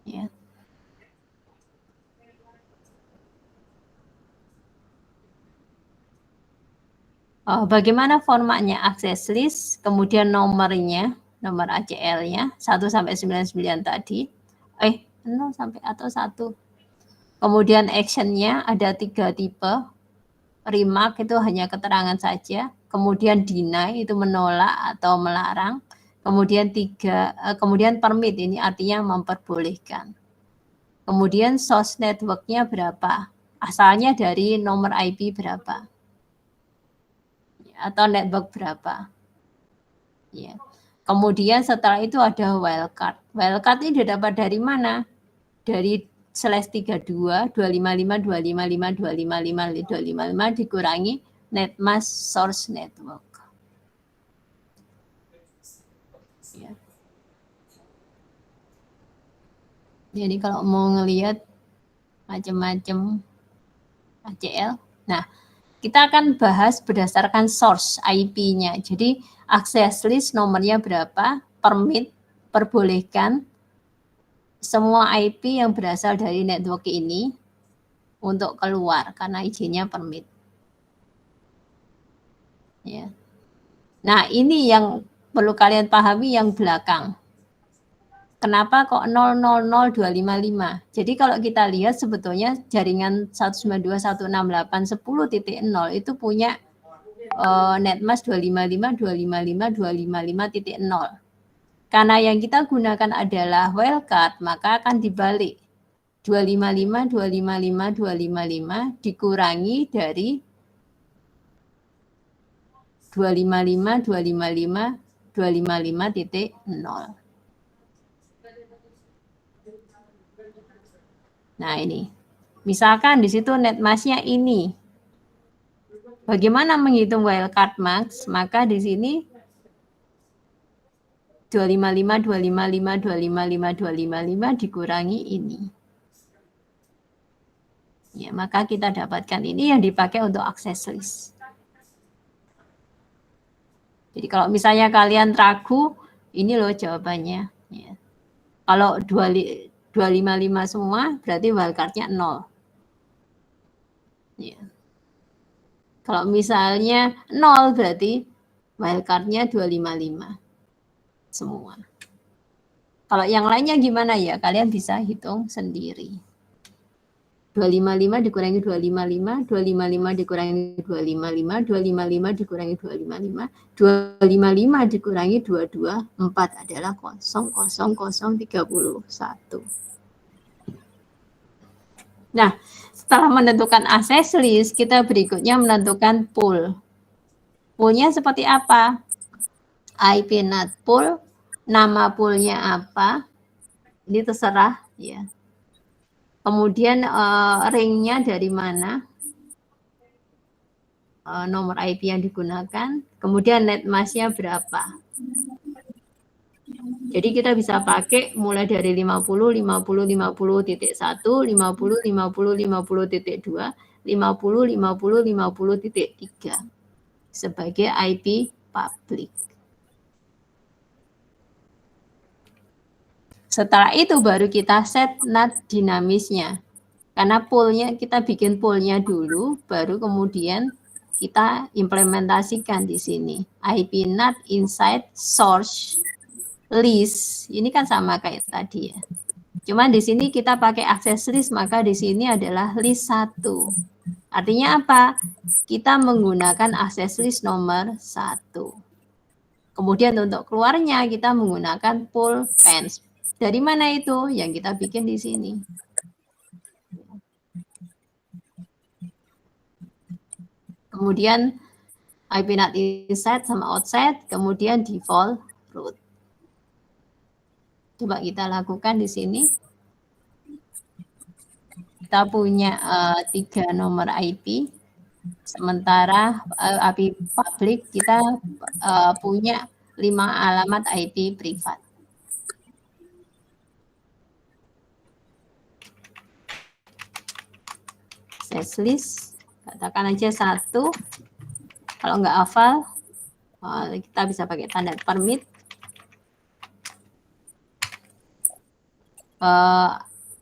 Ya. Bagaimana formatnya? Access list, kemudian nomornya, nomor ACL-nya 1 sampai 99 tadi. 0 sampai atau 1. Kemudian action-nya ada 3 tipe. Remark itu hanya keterangan saja. Kemudian deny itu menolak atau melarang. Kemudian kemudian permit ini artinya memperbolehkan. Kemudian source network-nya berapa? Asalnya dari nomor IP berapa? Atau network berapa? Ya. Kemudian setelah itu ada wildcard. Wildcard ini didapat dari mana? Dari /32 255 255 255 255 dikurangi netmask source network. Ya. Jadi kalau mau ngelihat macam-macam ACL, nah kita akan bahas berdasarkan source IP-nya. Jadi access list nomornya berapa, permit, perbolehkan, semua IP yang berasal dari network ini untuk keluar karena izinnya permit. Ya. Nah, ini yang perlu kalian pahami yang belakang. Kenapa kok 000.255? Jadi kalau kita lihat sebetulnya jaringan 192.168.10.0 itu punya netmask 255 255 255.0. Karena yang kita gunakan adalah wildcard, maka akan dibalik. 255 255 255 dikurangi dari 255 255 255.0. Nah ini, misalkan di situ netmasknya ini. Bagaimana menghitung wildcard max? Maka di sini 255 255 255 255 dikurangi ini. Ya, maka kita dapatkan ini yang dipakai untuk access list. Jadi kalau misalnya kalian ragu, ini loh jawabannya. Ya. Kalau 255 semua, berarti wildcard-nya 0. Ya. Kalau misalnya 0, berarti wildcard-nya 255 semua. Kalau yang lainnya gimana ya? Kalian bisa hitung sendiri. 255 dikurangi 255, 255 dikurangi 255, 255 dikurangi 255, 255 dikurangi 224 adalah 0,0031. Nah, setelah menentukan access list, kita berikutnya menentukan pool. Poolnya seperti apa? IP NAT pool, nama poolnya apa? Ini terserah ya. Kemudian ringnya dari mana, nomor IP yang digunakan, kemudian net mask-nya berapa. Jadi kita bisa pakai mulai dari 50, 50, 50.1, 50, 50, 50.2, 50, 50, 50.3 sebagai IP public. Setelah itu baru kita set NAT dinamisnya. Karena poolnya kita bikin poolnya dulu, baru kemudian kita implementasikan di sini. IP NAT inside source list. Ini kan sama kayak tadi ya. Cuman di sini kita pakai access list, maka di sini adalah list 1. Artinya apa? Kita menggunakan access list nomor 1. Kemudian untuk keluarnya kita menggunakan pool pens. Dari mana itu? Yang kita bikin di sini. Kemudian IP NAT inside sama outside, kemudian default root. Coba kita lakukan di sini. Kita punya 3 nomor IP, sementara IP public kita punya 5 alamat IP privat. Access list, katakan aja 1. Kalau nggak hafal, kita bisa pakai tanda permit.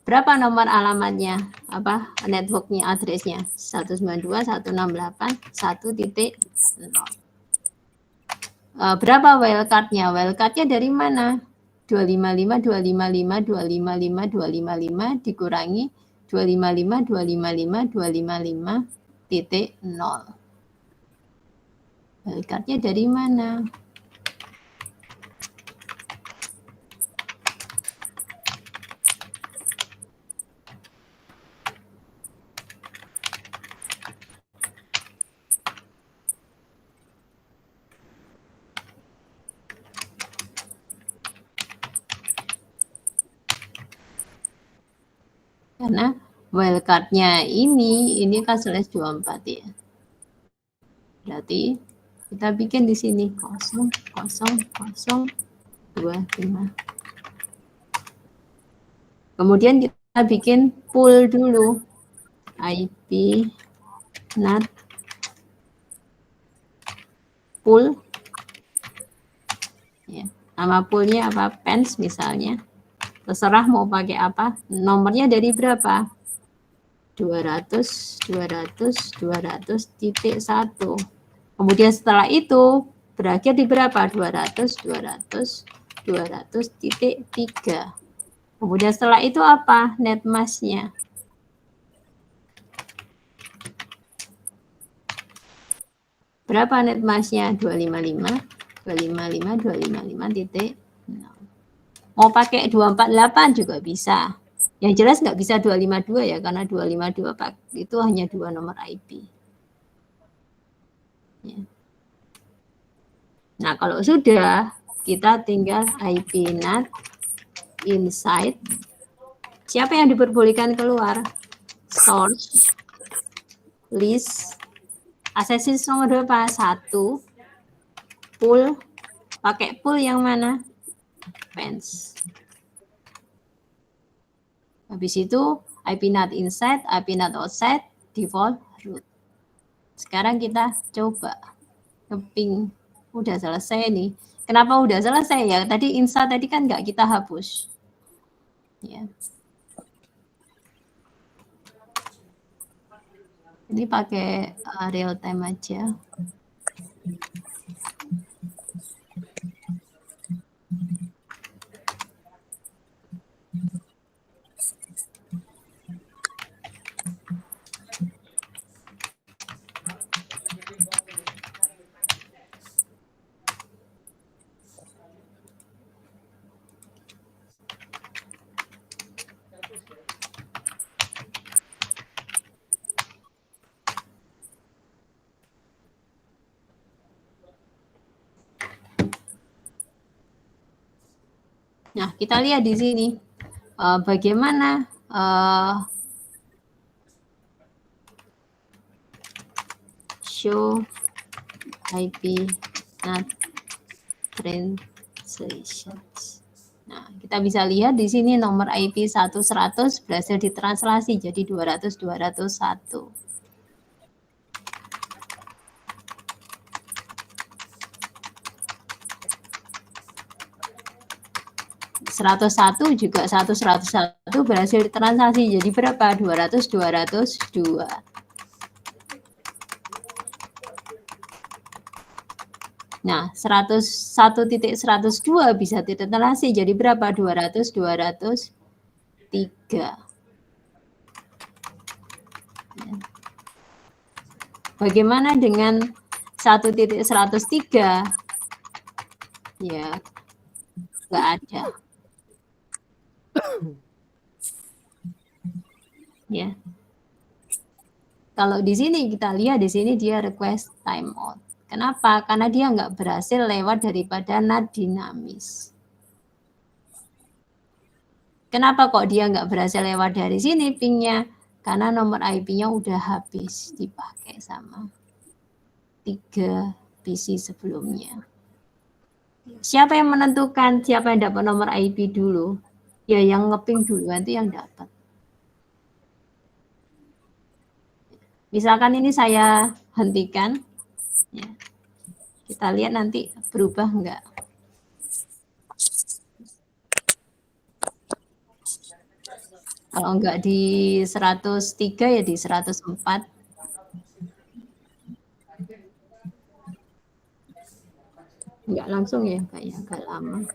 Berapa nomor alamatnya? Apa networknya, addressnya? 192.168.1.0. Berapa wildcard-nya? Wildcard-nya dari mana? 255, 255, 255, 255 dikurangi 255, 255, 255.0. Wildcard-nya dari mana? Karena wildcard-nya ini kan /24 ya. Berarti kita bikin di sini 00025. Kemudian kita bikin pool dulu. IP NAT pool. Ya, nama poolnya apa? Pens misalnya. Terserah mau pakai apa. Nomornya dari berapa? 200, 200, 200.1. Kemudian setelah itu berakhir di berapa? 200, 200, 200.3. Kemudian setelah itu apa? Net mask-nya. Berapa net mask-nya? 255, 255, 255.0. Mau pakai 248 juga bisa. Yang jelas nggak bisa 252 ya, karena 252 itu hanya 2 nomor IP. Ya. Nah, kalau sudah, kita tinggal IP NAT inside. Siapa yang diperbolehkan keluar? Source, list, access list nomor berapa? 1, pool, pakai pool yang mana? Pens. Habis itu IP not inside, IP not outside, default root. Sekarang kita coba ngeping. Udah selesai nih. Kenapa udah selesai ya? Tadi insta tadi kan nggak kita hapus. Ya. Ini pakai real time aja. Nah, kita lihat di sini bagaimana show IP not translations. Nah, kita bisa lihat di sini nomor IP 1100 berhasil ditranslasi jadi 200-201. (101) juga 101 berhasil ditranslasi jadi berapa? 200-202. Nah, 101.102 bisa ditranslasi jadi berapa? 200-203. Bagaimana dengan 1.103? Ya, nggak ada. Ya. Kalau di sini kita lihat di sini dia request timeout. Kenapa? Karena dia nggak berhasil lewat daripada NAT dinamis. Kenapa kok dia nggak berhasil lewat dari sini pingnya? Karena nomor IP-nya udah habis dipakai sama 3 PC sebelumnya. Siapa yang menentukan siapa yang dapat nomor IP dulu? Ya yang ngeping duluan itu yang dapat. Misalkan ini saya hentikan, ya. Kita lihat nanti berubah enggak. Kalau enggak di 103 ya di 104. Enggak langsung ya, kayak agak lama.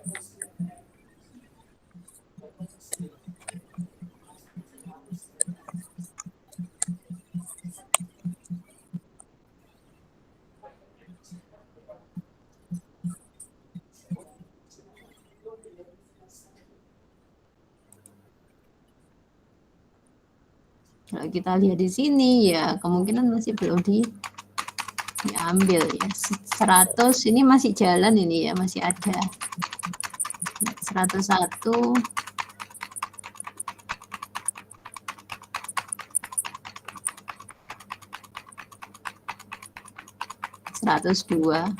Kalau kita lihat di sini ya kemungkinan masih belum diambil ya. 100 ini masih jalan ini ya, masih ada. 101 102.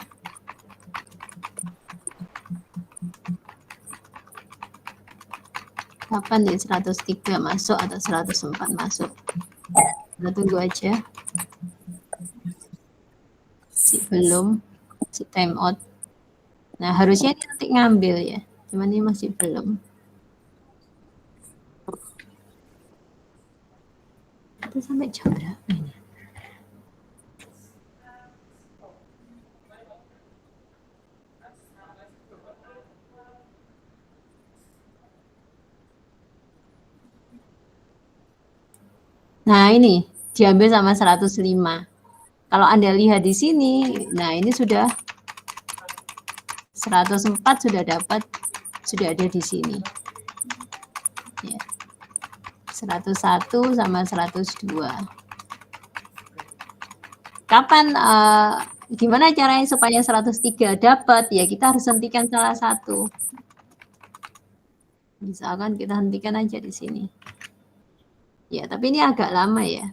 Kapan nih 103 masuk atau 104 masuk? Kita tunggu aja. Belum, si time out. Nah, harusnya ini nanti ngambil ya. Cuman ini masih belum. Itu sampai jam berapa ini? Nah, ini diambil sama 105. Kalau Anda lihat di sini, nah ini sudah 104 sudah dapat, sudah ada di sini. Ya. 101 sama 102. Kapan, gimana caranya supaya 103 dapat? Ya kita harus hentikan salah satu. Misalkan kita hentikan aja di sini. Ya, tapi ini agak lama ya.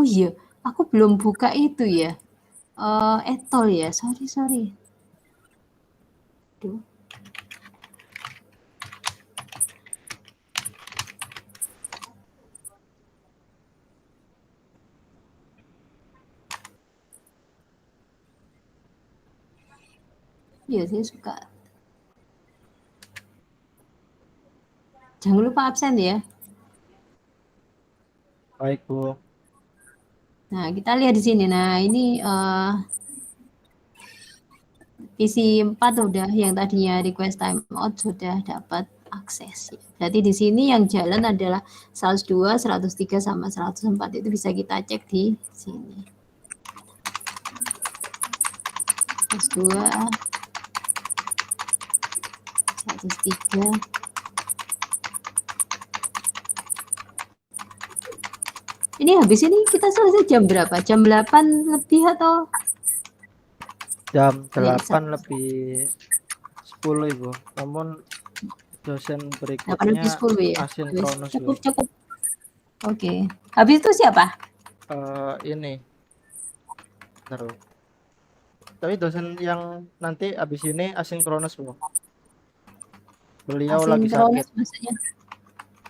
Oh iya, aku belum buka itu ya. Etol ya, sorry. Duh. Iya, saya suka. Jangan lupa absen ya. Baik, Bu. Nah, kita lihat di sini. Nah, ini isi 4 udah, yang tadinya request timeout sudah dapat akses. Berarti di sini yang jalan adalah 102, 103 sama 104. Itu bisa kita cek di sini. 102, 103. Ini habis ini kita selesai jam berapa? Jam 8 lebih atau? Jam Ya, 8 lebih 10, Ibu. Namun dosen 8 berikutnya lebih 10 ya. asinkronus, Bu. Cukup. Oke. Habis itu siapa? Ini. Bentar, Bu. Tapi dosen yang nanti habis ini asinkronus, Bu. Beliau lagi Asinkronus sakit. maksudnya.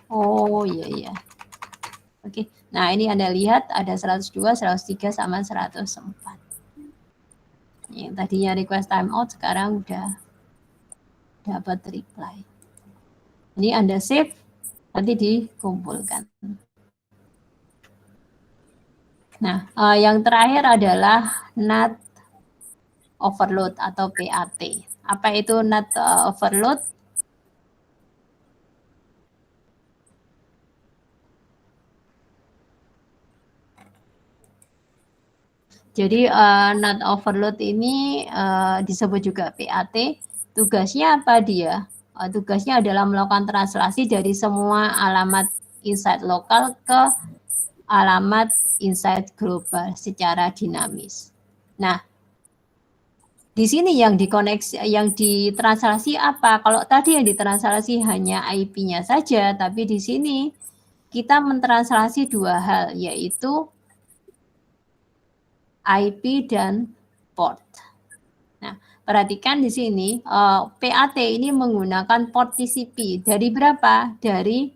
Oh, iya. Oke. Nah, ini Anda lihat ada 102, 103 sama 104. Yang tadinya request timeout sekarang udah dapat reply. Ini Anda save, nanti dikumpulkan. Nah, yang terakhir adalah NAT overload atau PAT. Apa itu NAT overload? Jadi NAT overload ini disebut juga PAT. Tugasnya apa dia? Tugasnya adalah melakukan translasi dari semua alamat insight lokal ke alamat insight global secara dinamis. Nah, di sini yang dikoneksi, yang ditranslasi apa? Kalau tadi yang ditranslasi hanya IP-nya saja, tapi di sini kita mentranslasi dua hal, yaitu IP dan port. Nah, perhatikan di sini PAT ini menggunakan port TCP dari berapa? Dari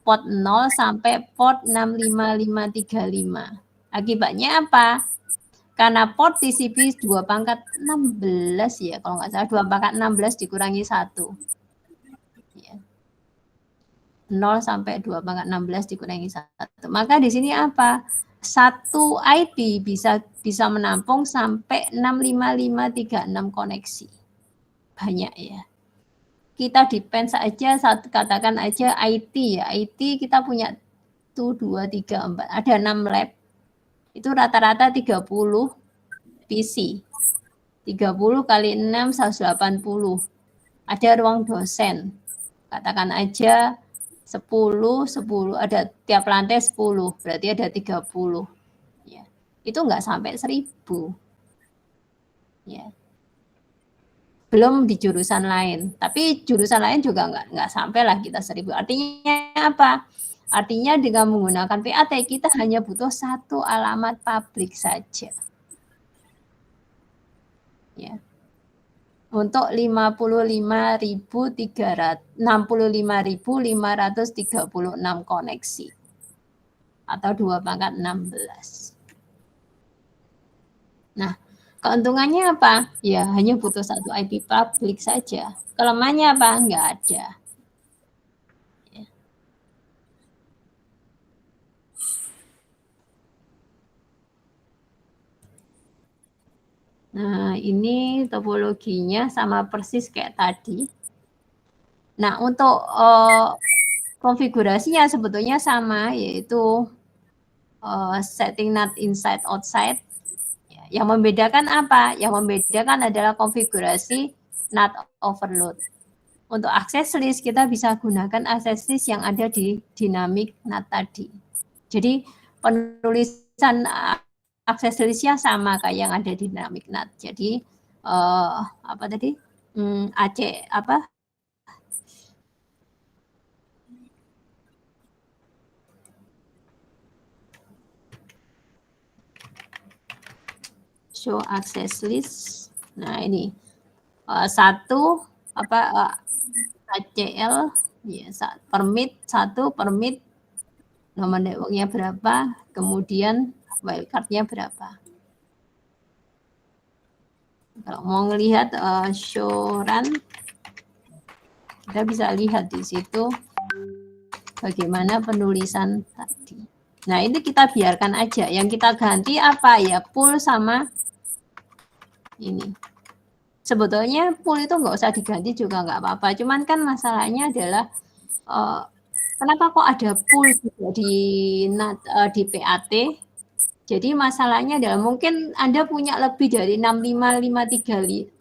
port 0 sampai port 65535. Akibatnya apa? Karena port TCP 2 pangkat 16 ya, kalau nggak salah 2 pangkat 16 dikurangi 1. Ya. 0 sampai 2 pangkat 16 dikurangi 1. Maka di sini apa? Satu IP bisa menampung sampai 65536 koneksi. Banyak ya. Kita depend saja, katakan aja IT ya. IT kita punya 1, 2, 3, 4. Ada 6 lab. Itu rata-rata 30 PC. 30 kali 6, 180. Ada ruang dosen. Katakan aja 10, ada tiap lantai 10, berarti ada 30. Ya. Itu nggak sampai 1000. Ya. Belum di jurusan lain. Tapi jurusan lain juga nggak sampai lah kita 1000. Artinya apa? Artinya dengan menggunakan PAT kita hanya butuh satu alamat publik saja. Ya. Untuk 65.536 koneksi atau 2 pangkat 16. Nah, keuntungannya apa? Ya, hanya butuh satu IP publik saja. Kelemahannya apa? Nggak ada. Ya. Nah, ini topologinya sama persis kayak tadi. Nah, untuk konfigurasinya sebetulnya sama, yaitu setting NAT inside outside. Yang membedakan apa? Yang membedakan adalah konfigurasi NAT overload. Untuk access list kita bisa gunakan access list yang ada di dynamic NAT tadi. Jadi penulisan access listnya sama kayak yang ada di dynamic NAT. Jadi apa tadi? AC apa? show access list. Nah ini satu ACL ya, permit nomor networknya berapa, kemudian wildcardnya berapa. Kalau mau ngelihat show run, kita bisa lihat di situ bagaimana penulisan tadi. Nah ini kita biarkan aja. Yang kita ganti apa ya, pool sama ini. Sebetulnya pool itu nggak usah diganti juga nggak apa-apa. Cuman kan masalahnya adalah kenapa kok ada pool juga di PAT. Jadi masalahnya adalah mungkin Anda punya lebih dari 65536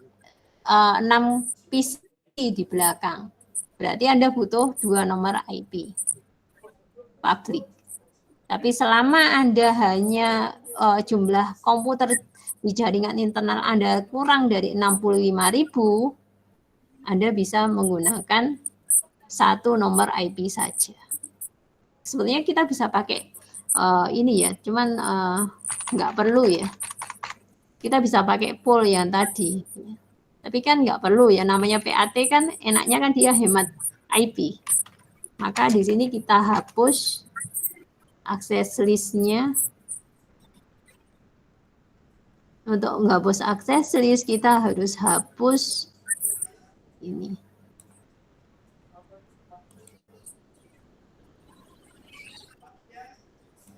PC di belakang. Berarti Anda butuh 2 nomor IP public. Tapi selama Anda hanya jumlah komputer di jaringan internal Anda kurang dari 65.000, Anda bisa menggunakan 1 nomor IP saja. Sebenarnya kita bisa pakai ini ya, cuman nggak perlu ya. Kita bisa pakai pool yang tadi. Tapi kan nggak perlu ya, namanya PAT kan enaknya kan dia hemat IP. Maka di sini kita hapus akses list-nya. Untuk menghapus akses list kita harus hapus ini.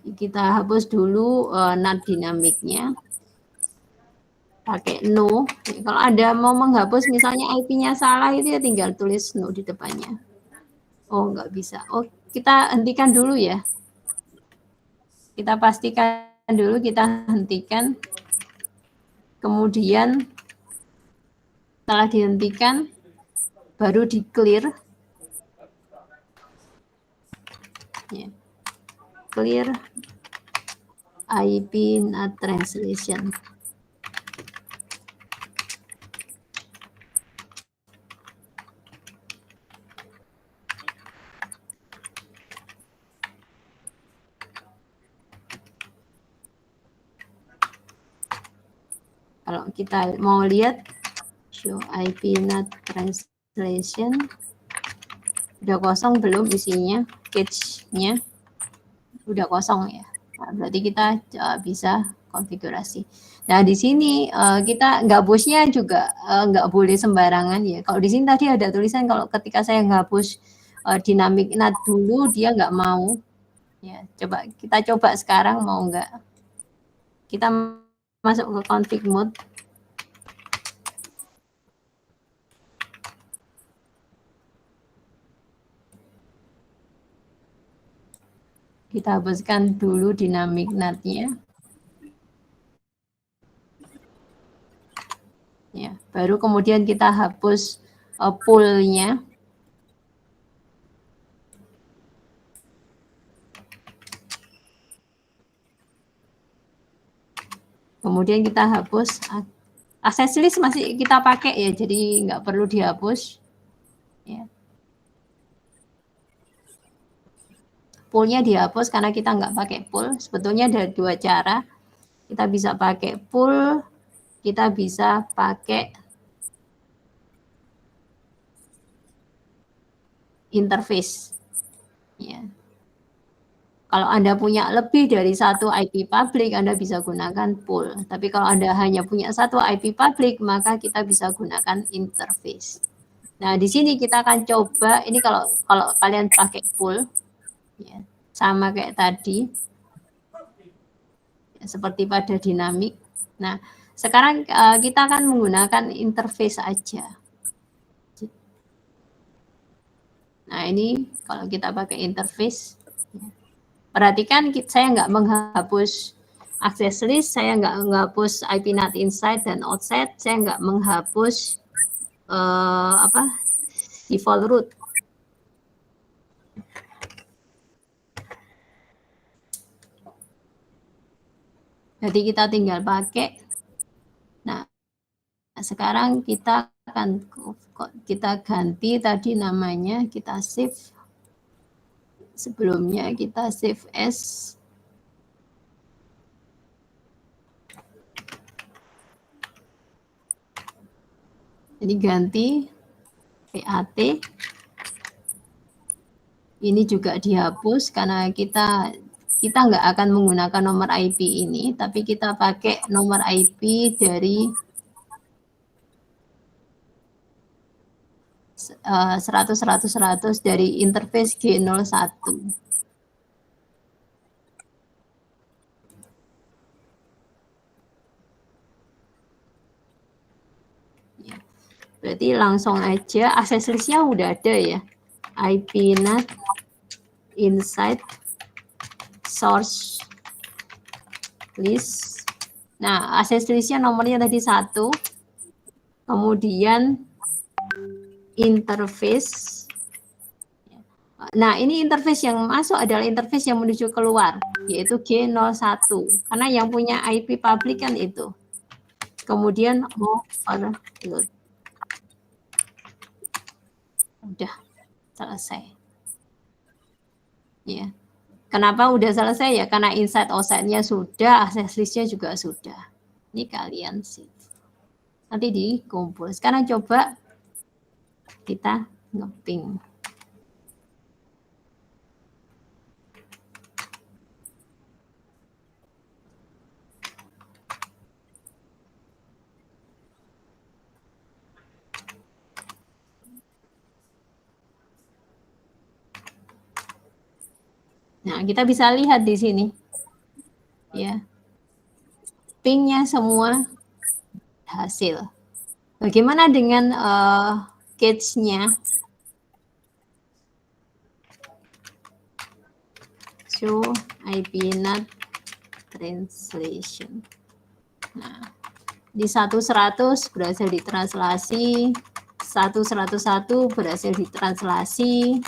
Kita hapus dulu NAT dinamiknya. Pakai no. Kalau Anda mau menghapus misalnya IP-nya salah itu ya tinggal tulis no di depannya. Oh, nggak bisa. Oh, kita hentikan dulu ya. Kita pastikan dulu, kita hentikan. Kemudian setelah dihentikan baru di clear. Ya. Clear IP NAT translation. Kalau kita mau lihat show IP NAT translation, udah kosong belum isinya, cache-nya udah kosong ya. Nah, berarti kita bisa konfigurasi. Nah di sini kita gabusnya juga nggak boleh sembarangan ya. Kalau di sini tadi ada tulisan kalau ketika saya ngapus dynamic NAT dulu dia nggak mau. Ya, kita coba sekarang mau nggak? Kita masuk ke config mode. Kita hapuskan dulu dynamic NAT-nya. Ya, baru kemudian kita hapus pool-nya. Kemudian kita hapus access list masih kita pakai ya, jadi nggak perlu dihapus. Ya. Pool-nya dihapus karena kita nggak pakai pool. Sebetulnya ada 2 cara. Kita bisa pakai pool, kita bisa pakai interface. Ya. Kalau Anda punya lebih dari 1 IP public, Anda bisa gunakan pool. Tapi kalau Anda hanya punya 1 IP public, maka kita bisa gunakan interface. Nah, di sini kita akan coba, ini kalau kalian pakai pool, ya, sama kayak tadi, ya, seperti pada dinamik. Nah, sekarang kita akan menggunakan interface aja. Nah, ini kalau kita pakai interface, ya. Perhatikan saya nggak menghapus access list, saya nggak menghapus IP NAT inside dan outside, saya nggak menghapus default root. Jadi kita tinggal pakai. Nah, sekarang kita akan ganti tadi namanya, kita save. Sebelumnya kita save as Jadi ganti PAT. Ini juga dihapus karena kita nggak akan menggunakan nomor IP ini, tapi kita pakai nomor IP dari 100 dari interface G01. Ya. Berarti langsung aja akses listnya udah ada ya. IP NAT inside source list. Nah, akses listnya nomornya tadi 1. Kemudian interface. Nah, ini interface yang masuk adalah interface yang menuju keluar, yaitu G01. Karena yang punya IP public kan itu. Kemudian overload. Udah selesai. Ya. Kenapa udah selesai ya? Karena inside outside-nya sudah, akses list-nya juga sudah. Ini kalian sih. Nanti dikumpul. Sekarang coba kita ngeping. Nah, kita bisa lihat di sini. Ya. Pingnya semua hasil. Bagaimana dengan cache-nya? Show IP NAT translation. Nah, di 100 berhasil ditranslasi, 101 berhasil ditranslasi,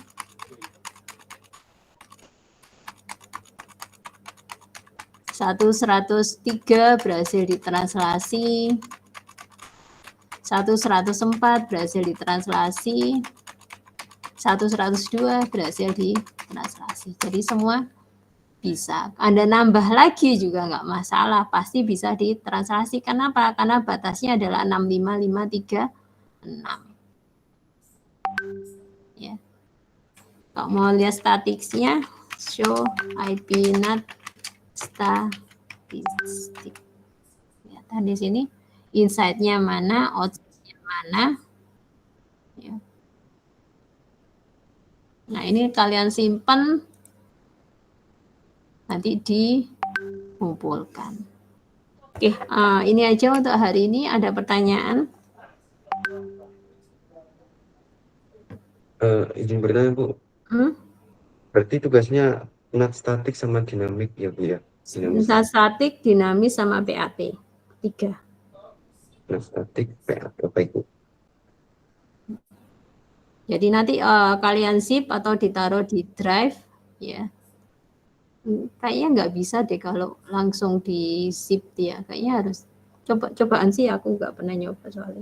103 berhasil ditranslasi, 104 berhasil ditranslasi, 102 berhasil ditranslasi. Jadi semua bisa. Anda nambah lagi juga nggak masalah, pasti bisa ditranslasi. Kenapa? Karena batasnya adalah 65536. Ya. Kalau mau lihat statistiknya, show IP NAT statistik. Ya, di sini inside-nya mana, outside-nya mana. Ya. Nah, ini kalian simpan, nanti dikumpulkan. Oke, ini aja untuk hari ini. Ada pertanyaan? Izin bertanya, Bu. Berarti tugasnya NAT statik sama dinamik ya, Bu ya? NAT statik, dinamis, sama PAT. 3. NAT statik, PAT, baik, Bu. Jadi nanti kalian zip atau ditaruh di drive, ya. Kayaknya nggak bisa deh kalau langsung di zip ya. Kayaknya harus cobaan sih, aku nggak pernah nyoba soalnya.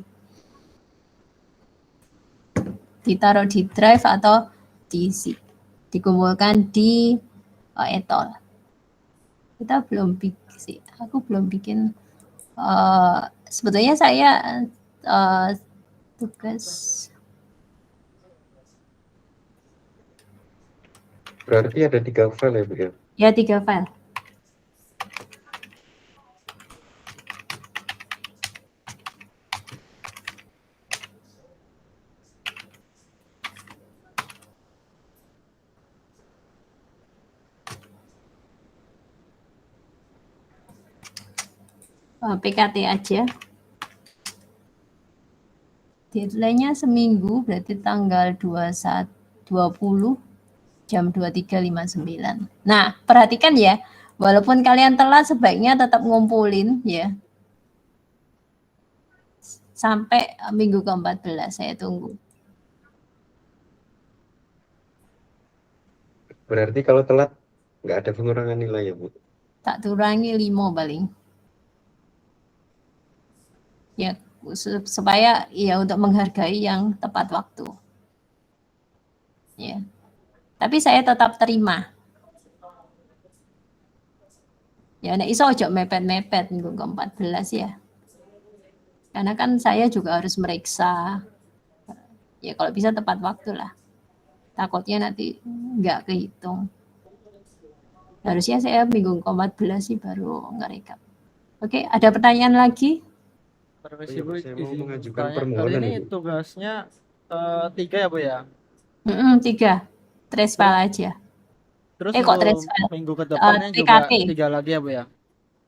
Ditaruh di drive atau di zip, dikumpulkan di etol. Kita belum bikin sih, aku belum bikin. Sebetulnya saya tugas. Berarti ada 3 file ya, Bu ya? Ya, 3 file. PKT aja. Deadline-nya seminggu, berarti tanggal 20 jam 23.59. Nah, perhatikan ya, walaupun kalian telat sebaiknya tetap ngumpulin ya. Sampai minggu ke-14 saya tunggu. Berarti kalau telat nggak ada pengurangan nilai ya, Bu? Tak kurangi 5 paling. Ya, supaya ya untuk menghargai yang tepat waktu. Ya. Tapi saya tetap terima. Ya, nek iso ojo mepet-mepet minggu ke-14 ya. Karena kan saya juga harus meriksa. Ya kalau bisa tepat waktu lah. Takutnya nanti nggak kehitung. Harusnya saya minggu ke-14 sih baru ngerekap. Oke, ada pertanyaan lagi? Permisi Oh iya, Bu, Bu, saya mau izin mengajukan bertanya. Kali permohonan ini ya, Bu. tugasnya 3 ya Bu ya? 3. Trace Terus file aja. terus Kok trace untuk file? minggu ke depannya juga TKT. 3 lagi ya Bu ya?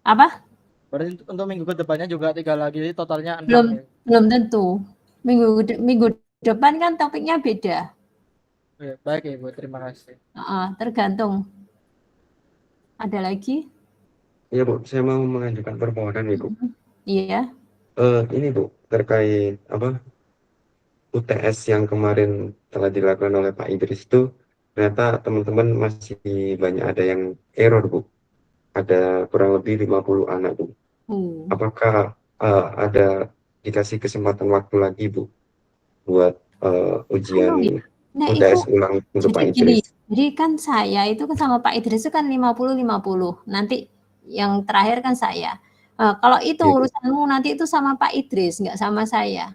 Apa? Berarti untuk minggu ke depannya juga 3 lagi, jadi totalnya 6 Belum ya? belum tentu. Minggu depan kan topiknya beda. Oke, baik ya Bu, terima kasih. Tergantung. Ada lagi? Iya, Bu, saya mau mengajukan permohonan ya, Bu. Iya. Ini, Bu, terkait apa UTS yang kemarin telah dilakukan oleh Pak Idris itu, ternyata teman-teman masih banyak ada yang error, Bu. Ada kurang lebih 50 anak, Bu. Apakah ada dikasih kesempatan waktu lagi, Bu, buat ujian Ya. Nah itu UTS ulang untuk Pak jadi gini, Idris? jadi kan saya itu kan sama Pak Idris itu kan 50-50. Nanti yang terakhir kan saya. Kalau itu Ya, Bu. urusanmu nanti itu sama Pak Idris, nggak sama saya.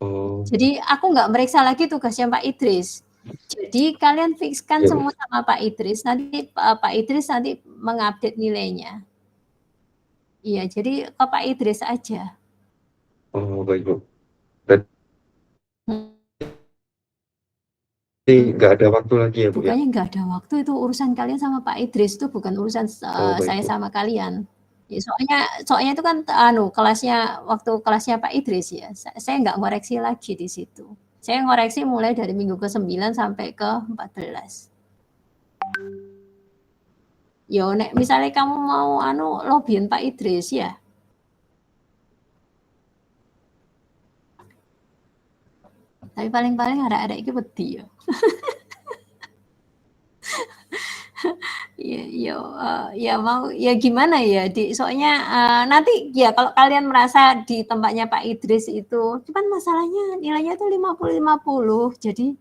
Oh, Jadi aku nggak meriksa lagi tugasnya Pak Idris. Jadi kalian fixkan ya, Bu. semua sama Pak Idris. Nanti Pak Idris nanti mengupdate nilainya. Iya, jadi ke Pak Idris aja. Oh, baik, Bu. Berarti Hmm. nggak ada waktu lagi ya, Bu, ya? Bukannya nggak ada waktu, itu urusan kalian sama Pak Idris, itu bukan urusan Oh, baik, saya Bu. sama kalian. Ya, soalnya itu kan waktu kelasnya Pak Idris ya. Saya nggak ngoreksi lagi di situ. Saya ngoreksi mulai dari minggu ke-9 sampai ke-14. Yo, nek misalnya kamu mau lobbyin Pak Idris ya. Tapi paling-paling ada iki wedi ya. Ya mau ya gimana ya, soalnya nanti ya kalau kalian merasa di tempatnya Pak Idris itu, cuman masalahnya nilainya tuh 50-50. Jadi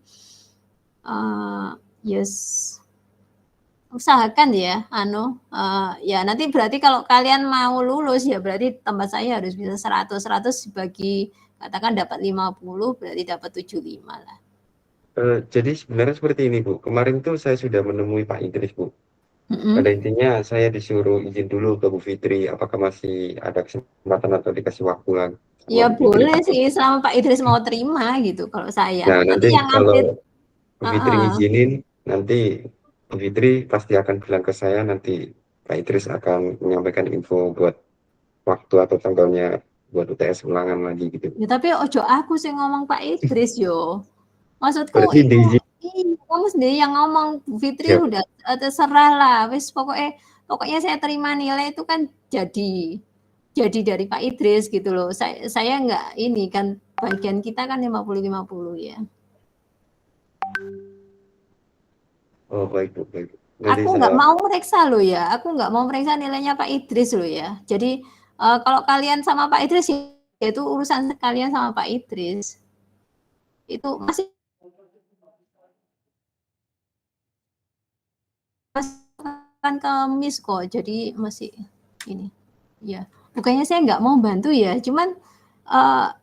yes, usahakan ya ya nanti berarti kalau kalian mau lulus ya berarti tempat saya harus bisa 100 dibagi katakan dapat 50 berarti dapat 75 lah. Jadi sebenarnya seperti ini, Bu. Kemarin tuh saya sudah menemui Pak Idris, Bu. Pada intinya saya disuruh izin dulu ke Bu Fitri, apakah masih ada kesempatan atau dikasih waktu lagi sama Ya Bu Fitri. boleh sih selama Pak Idris mau terima gitu kalau saya. Nah, Nanti nanti yang update kalau Bu Fitri ngizinin, nanti Bu Fitri pasti akan bilang ke saya, nanti Pak Idris akan menyampaikan info buat waktu atau tanggalnya buat UTS ulangan lagi gitu. ya tapi ojo aku sih ngomong Pak Idris yo. Maksudku Berarti itu diizin kamu sendiri yang ngomong, Bu Fitri ya. udah terserah lah. Wis pokoknya saya terima nilai itu kan jadi dari Pak Idris gitu loh. Saya nggak ini kan bagian kita kan 50-50 ya. Oh, baik, Bu, baik, Bu. Nanti Aku nggak saya mau meriksa loh ya. Aku nggak mau meriksa nilainya Pak Idris loh ya. Jadi kalau kalian sama Pak Idris ya itu urusan kalian sama Pak Idris. Itu masih kan ke Miss kok. Jadi masih ini. Ya, bukannya saya nggak mau bantu ya. Cuman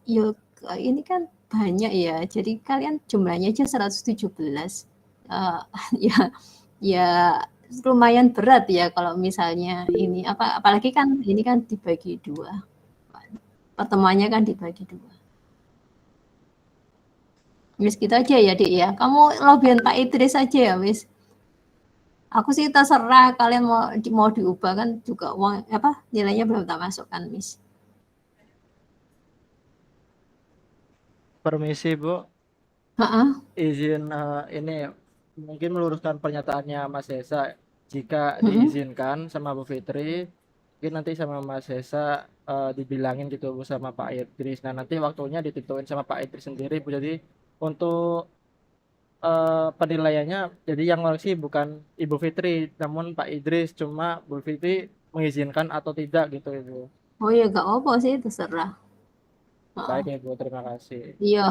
yuk ini kan banyak ya. Jadi kalian jumlahnya aja 117. Ya ya lumayan berat ya kalau misalnya ini apalagi kan ini kan dibagi 2. Pertemuannya kan dibagi 2. Wis gitu aja ya, Dik ya. Kamu lobbyin Pak Idris aja ya, wis. Aku sih terserah kalian mau diubah kan juga uang nilainya belum tak masukkan, Miss. Permisi Bu, Heeh. izin ini mungkin meluruskan pernyataannya Mas Esa. Jika Heeh. diizinkan sama Bu Fitri, mungkin nanti sama Mas Esa dibilangin gitu Bu sama Pak Idris. Nah nanti waktunya ditentuin sama Pak Idris sendiri Bu. Jadi untuk penilaiannya jadi yang ngoreksi bukan Ibu Fitri namun Pak Idris, cuma Bu Fitri mengizinkan atau tidak gitu Ibu. Oh ya nggak apa sih, terserah. Heeh. Baik ya Bu, terima kasih. Iya,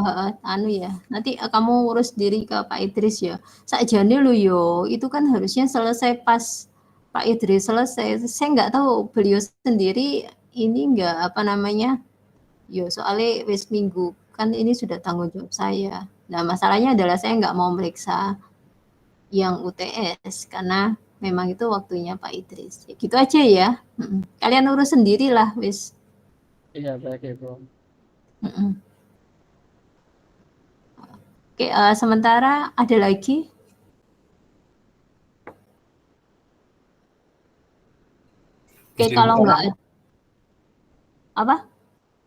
ya. Nanti kamu urus diri ke Pak Idris ya. Sakjane lo yo, itu kan harusnya selesai pas Pak Idris selesai. Saya nggak tahu beliau sendiri ini nggak Yo soalnya wis minggu kan ini sudah tanggung jawab saya. Nah masalahnya adalah saya nggak mau meriksa yang UTS karena memang itu waktunya Pak Idris. Ya, gitu aja ya. Kalian urus sendirilah wis. Iya baik Ibu. Oke, sementara ada lagi? Oke, Izin kalau potong. nggak apa?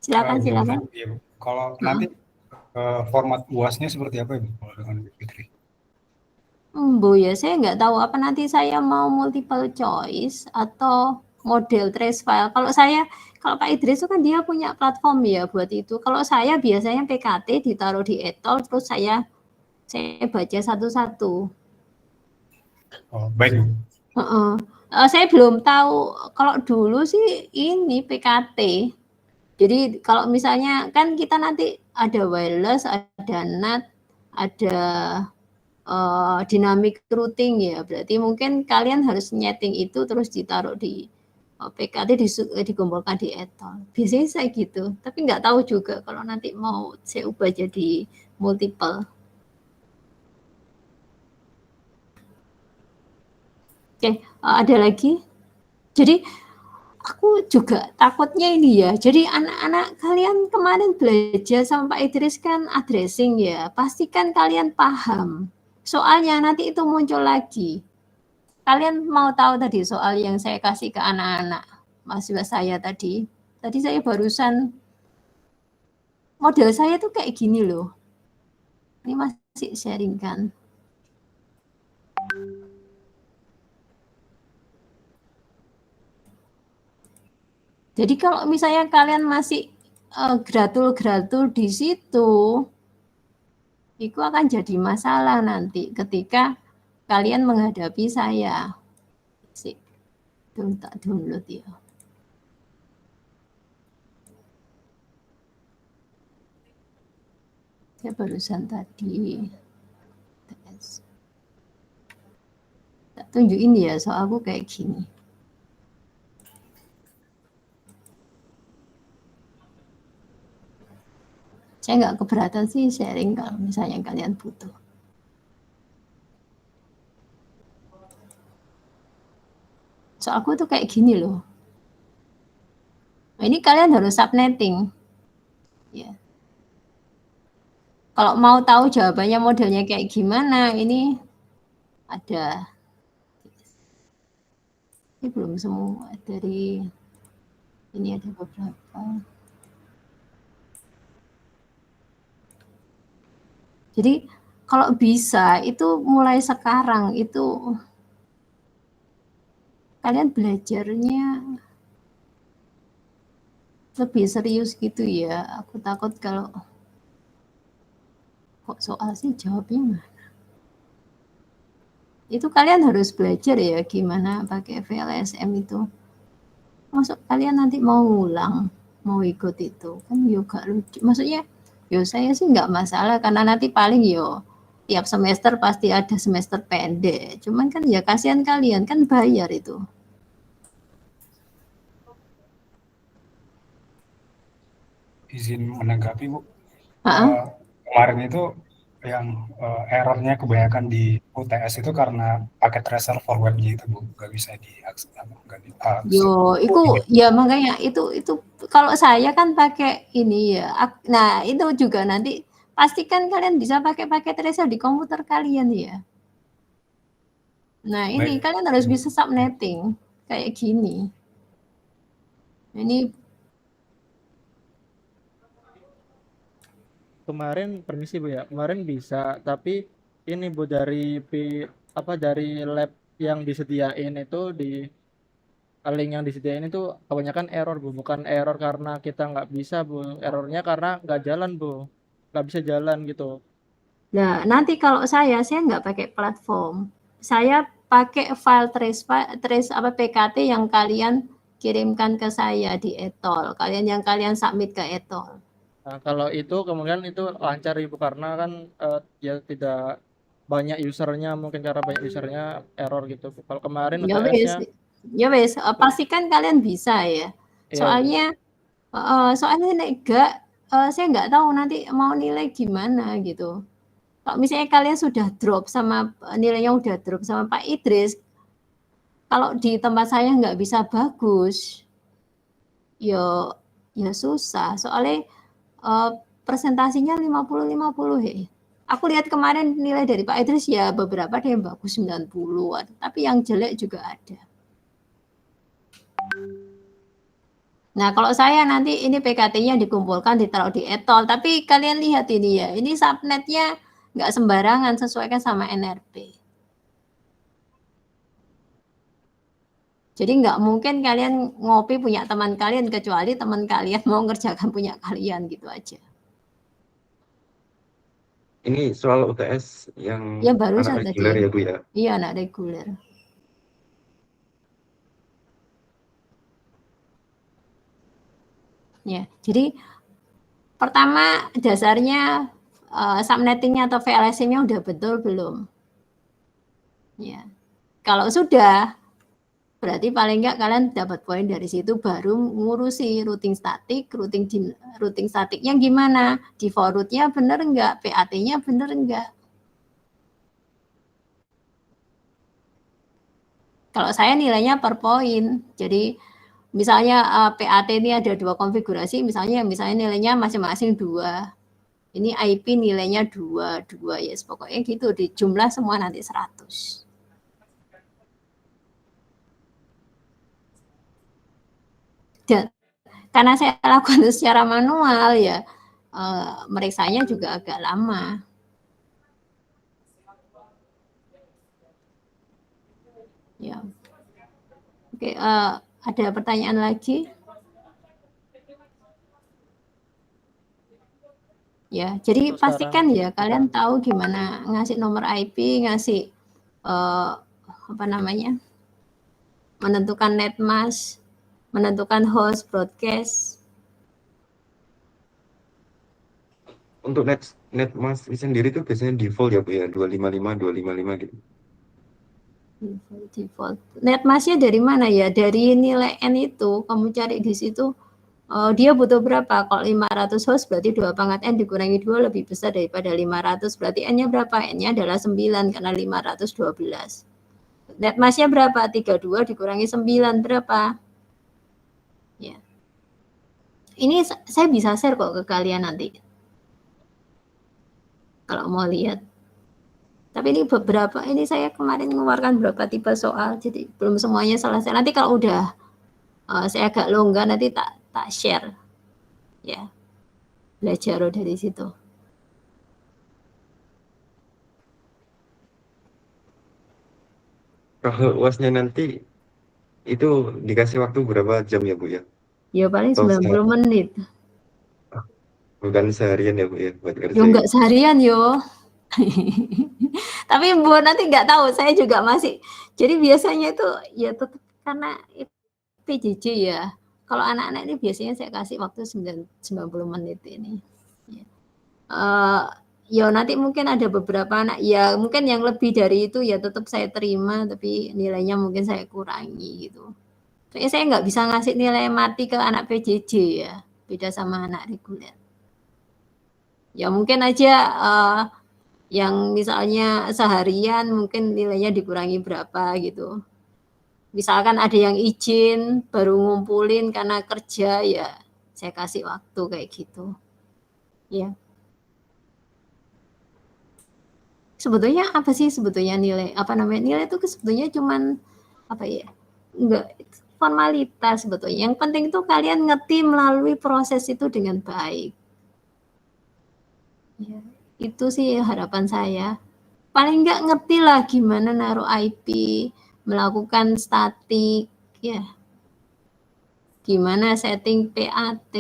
Silakan, Izin silakan. potong, iya, Bu. Kalau nanti format UASnya seperti apa Ibu kalau dengan Bu Fitri? Bu ya, saya nggak tahu apa nanti saya mau multiple choice atau model trace file. Kalau Pak Idris itu kan dia punya platform ya buat itu. Kalau saya biasanya PKT ditaruh di etol, terus saya baca satu-satu. Oh, baik Bu. Saya belum tahu, kalau dulu sih ini PKT. Jadi kalau misalnya kan kita nanti ada wireless, ada NAT, ada dynamic routing ya, berarti mungkin kalian harus nyeting itu terus ditaruh di PKT dikumpulkan di etol. Biasanya saya gitu, tapi nggak tahu juga kalau nanti mau saya ubah jadi multiple. Oke, ada lagi. Jadi aku juga takutnya ini ya. Jadi anak-anak kalian kemarin belajar sama Pak Idris kan addressing ya. Pastikan kalian paham. Soalnya nanti itu muncul lagi. Kalian mau tahu tadi soal yang saya kasih ke anak-anak mahasiswa saya tadi? Tadi saya barusan model saya tuh kayak gini loh. Ini masih sharing kan. Jadi kalau misalnya kalian masih gratul-gratul di situ, itu akan jadi masalah nanti ketika kalian menghadapi saya. Sip, tak download ya. Saya barusan tadi tak tunjukin ya, soal aku kayak gini. Saya nggak keberatan sih sharing kalau misalnya kalian butuh. So aku tuh kayak gini loh. Nah, ini kalian harus subnetting. Ya. Kalau mau tahu jawabannya modelnya kayak gimana, ini ada. Ini belum semua dari ini ada beberapa. Jadi kalau bisa itu mulai sekarang itu kalian belajarnya lebih serius gitu ya. Aku takut kalau kok soal sih jawabnya mana. Itu kalian harus belajar ya gimana pakai VLSM itu. Masuk kalian nanti mau ngulang, mau ikut itu kan juga lucu. Maksudnya yo saya sih nggak masalah karena nanti paling yo tiap semester pasti ada semester pendek. Cuman kan ya kasihan kalian kan bayar itu. Izin menanggapi Bu. Kemarin itu yang errornya kebanyakan di UTS itu karena paket tracer forwardnya itu Bu, nggak bisa diakses. Yo, itu ya makanya itu kalau saya kan pakai ini ya. Nah itu juga nanti pastikan kalian bisa pakai paket tracer di komputer kalian ya. Nah ini kalian harus bisa subnetting kayak gini. Ini Kemarin permisi Bu ya, kemarin bisa, tapi ini Bu dari dari lab yang disediain itu di link yang disediain itu kebanyakan error Bu, bukan error karena kita nggak bisa Bu, errornya karena nggak jalan Bu, nggak bisa jalan gitu. Nah nanti kalau saya nggak pakai platform, saya pakai file trace apa PKT yang kalian kirimkan ke saya di etol, yang kalian submit ke etol. Nah, kalau itu kemungkinan itu lancar Ibu karena kan ya tidak banyak usernya, mungkin karena banyak usernya error gitu. Kalau kemarin UTS-nya ya wes, pastikan kalian bisa ya. Soalnya Soalnya nek enggak, saya nggak tahu nanti mau nilai gimana gitu. Kalau misalnya kalian sudah drop sama nilainya udah drop sama Pak Idris, kalau di tempat saya nggak bisa bagus, ya susah. Soalnya presentasinya 50-50 he. Aku lihat kemarin nilai dari Pak Idris ya beberapa ada yang bagus 90, tapi yang jelek juga ada. Nah, kalau saya nanti ini PKT-nya dikumpulkan, ditaruh di etol, tapi kalian lihat ini ya, ini subnetnya nggak sembarangan, sesuaikan sama NRP. Jadi nggak mungkin kalian ngopi punya teman kalian, kecuali teman kalian mau ngerjakan punya kalian, gitu aja. Ini soal UTS yang Ya barusan anak tadi. reguler ya Bu ya? Iya, anak reguler. Ya, jadi pertama dasarnya subnettingnya atau VLSI-nya udah betul belum? Ya, kalau sudah, berarti paling enggak kalian dapat poin dari situ, baru ngurusi routing statik, routing statiknya gimana, default route-nya bener enggak, PAT-nya bener enggak. Kalau saya nilainya per poin, jadi misalnya PAT ini ada 2 konfigurasi, misalnya nilainya masing-masing 2. Ini IP nilainya 2 ya, pokoknya gitu, di jumlah semua nanti 100. Dan karena saya lakukan secara manual ya, meriksanya juga agak lama. Ya. Oke, ada pertanyaan lagi? Ya, jadi Untuk pastikan sekarang, ya kalian tahu gimana ngasih nomor IP, ngasih apa namanya, menentukan netmask, menentukan host broadcast. Untuk netmask sendiri itu biasanya default ya Bu ya, 255 gitu. Default. Netmasknya dari mana ya? Dari nilai N itu, kamu cari di situ. Dia butuh berapa? Kalau 500 host berarti 2 pangkat N dikurangi 2 lebih besar daripada 500. Berarti N-nya berapa? N-nya adalah 9 karena 512. Netmasknya berapa? 32 dikurangi 9 berapa? Ya. Ini saya bisa share kok ke kalian nanti. Kalau mau lihat. Tapi ini beberapa, ini saya kemarin mengeluarkan beberapa tipe soal, jadi belum semuanya selesai. Nanti kalau udah saya agak longgar, nanti tak share. Ya, belajar dari situ. Kalau UASnya nanti itu dikasih waktu berapa jam ya Bu ya? Ya paling 90 menit. Bukan seharian ya Bu ya buat Yo ngerjain? enggak seharian yo. Tapi Bu nanti nggak tahu, saya juga masih. Jadi biasanya itu ya tetap karena PJJ ya. Kalau anak-anak ini biasanya saya kasih waktu 90 menit ini. Ya nanti mungkin ada beberapa anak, ya mungkin yang lebih dari itu ya tetap saya terima, tapi nilainya mungkin saya kurangi gitu. Soalnya saya nggak bisa ngasih nilai mati ke anak PJJ ya, beda sama anak reguler. Ya mungkin aja yang misalnya seharian mungkin nilainya dikurangi berapa gitu. Misalkan ada yang izin baru ngumpulin karena kerja, ya saya kasih waktu kayak gitu. Ya. Sebetulnya apa sih sebetulnya nilai? Apa namanya? Nilai itu sebetulnya cuman apa ya? Enggak formalitas sebetulnya. Yang penting itu kalian ngerti melalui proses itu dengan baik. Ya, itu sih harapan saya. Paling enggak ngerti lah gimana naruh IP, melakukan statik, ya. Gimana setting PAT.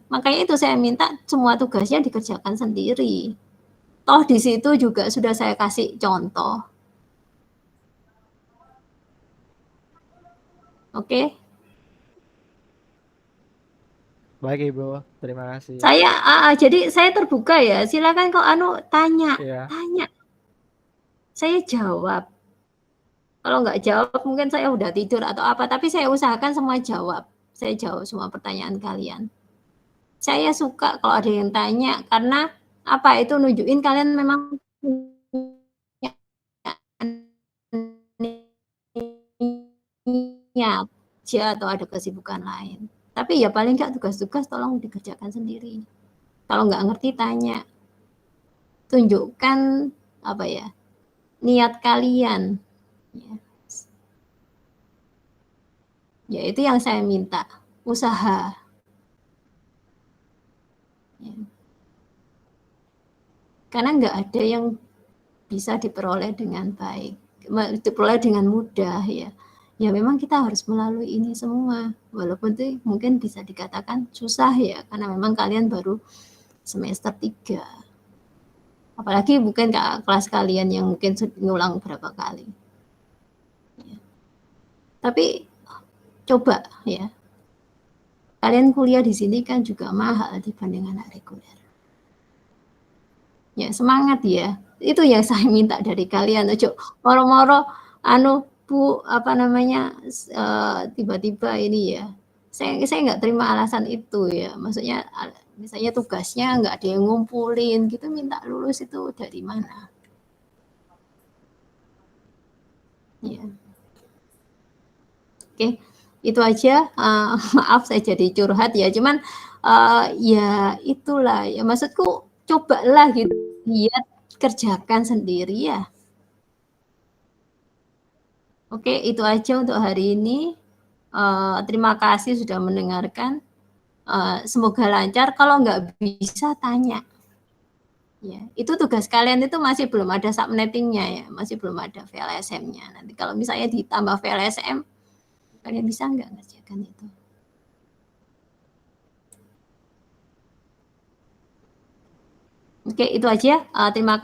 Makanya itu saya minta semua tugasnya dikerjakan sendiri. Toh di situ juga sudah saya kasih contoh. Oke. baik Ibu, terima kasih. Jadi saya terbuka ya. Silakan kalau tanya, Iya. tanya. Saya jawab. Kalau nggak jawab mungkin saya udah tidur atau apa. Tapi saya usahakan semua jawab. Saya jawab semua pertanyaan kalian. Saya suka kalau ada yang tanya, karena apa, itu nunjukin kalian memang niat aja atau ada kesibukan lain. Tapi ya paling nggak tugas-tugas tolong dikerjakan sendiri. Kalau nggak ngerti tanya. Tunjukkan apa ya, niat kalian. Ya itu yang saya minta, usaha. Ya. Karena nggak ada yang bisa diperoleh dengan baik, diperoleh dengan mudah ya. Ya memang kita harus melalui ini semua, walaupun itu mungkin bisa dikatakan susah ya, karena memang kalian baru semester 3. Apalagi bukan kelas kalian yang mungkin ngulang berapa kali. Ya. Tapi coba ya, kalian kuliah di sini kan juga mahal dibanding anak reguler. Ya semangat ya, itu yang saya minta dari kalian. Ojo moro-moro Bu, apa namanya, tiba-tiba ini ya, saya nggak terima alasan itu ya. Maksudnya misalnya tugasnya nggak ada yang ngumpulin gitu, minta lulus itu dari mana? Ya. Oke, itu aja. Maaf saya jadi curhat ya, cuman ya itulah ya, maksudku cobalah gitu, lihat, kerjakan sendiri ya. Oke, itu aja untuk hari ini. Terima kasih sudah mendengarkan. Semoga lancar. Kalau nggak bisa tanya. Ya, itu tugas kalian itu masih belum ada subnettingnya ya, masih belum ada VLSM-nya. Nanti kalau misalnya ditambah VLSM, kalian bisa nggak ngerjakan itu? Oke, itu aja. Terima kasih.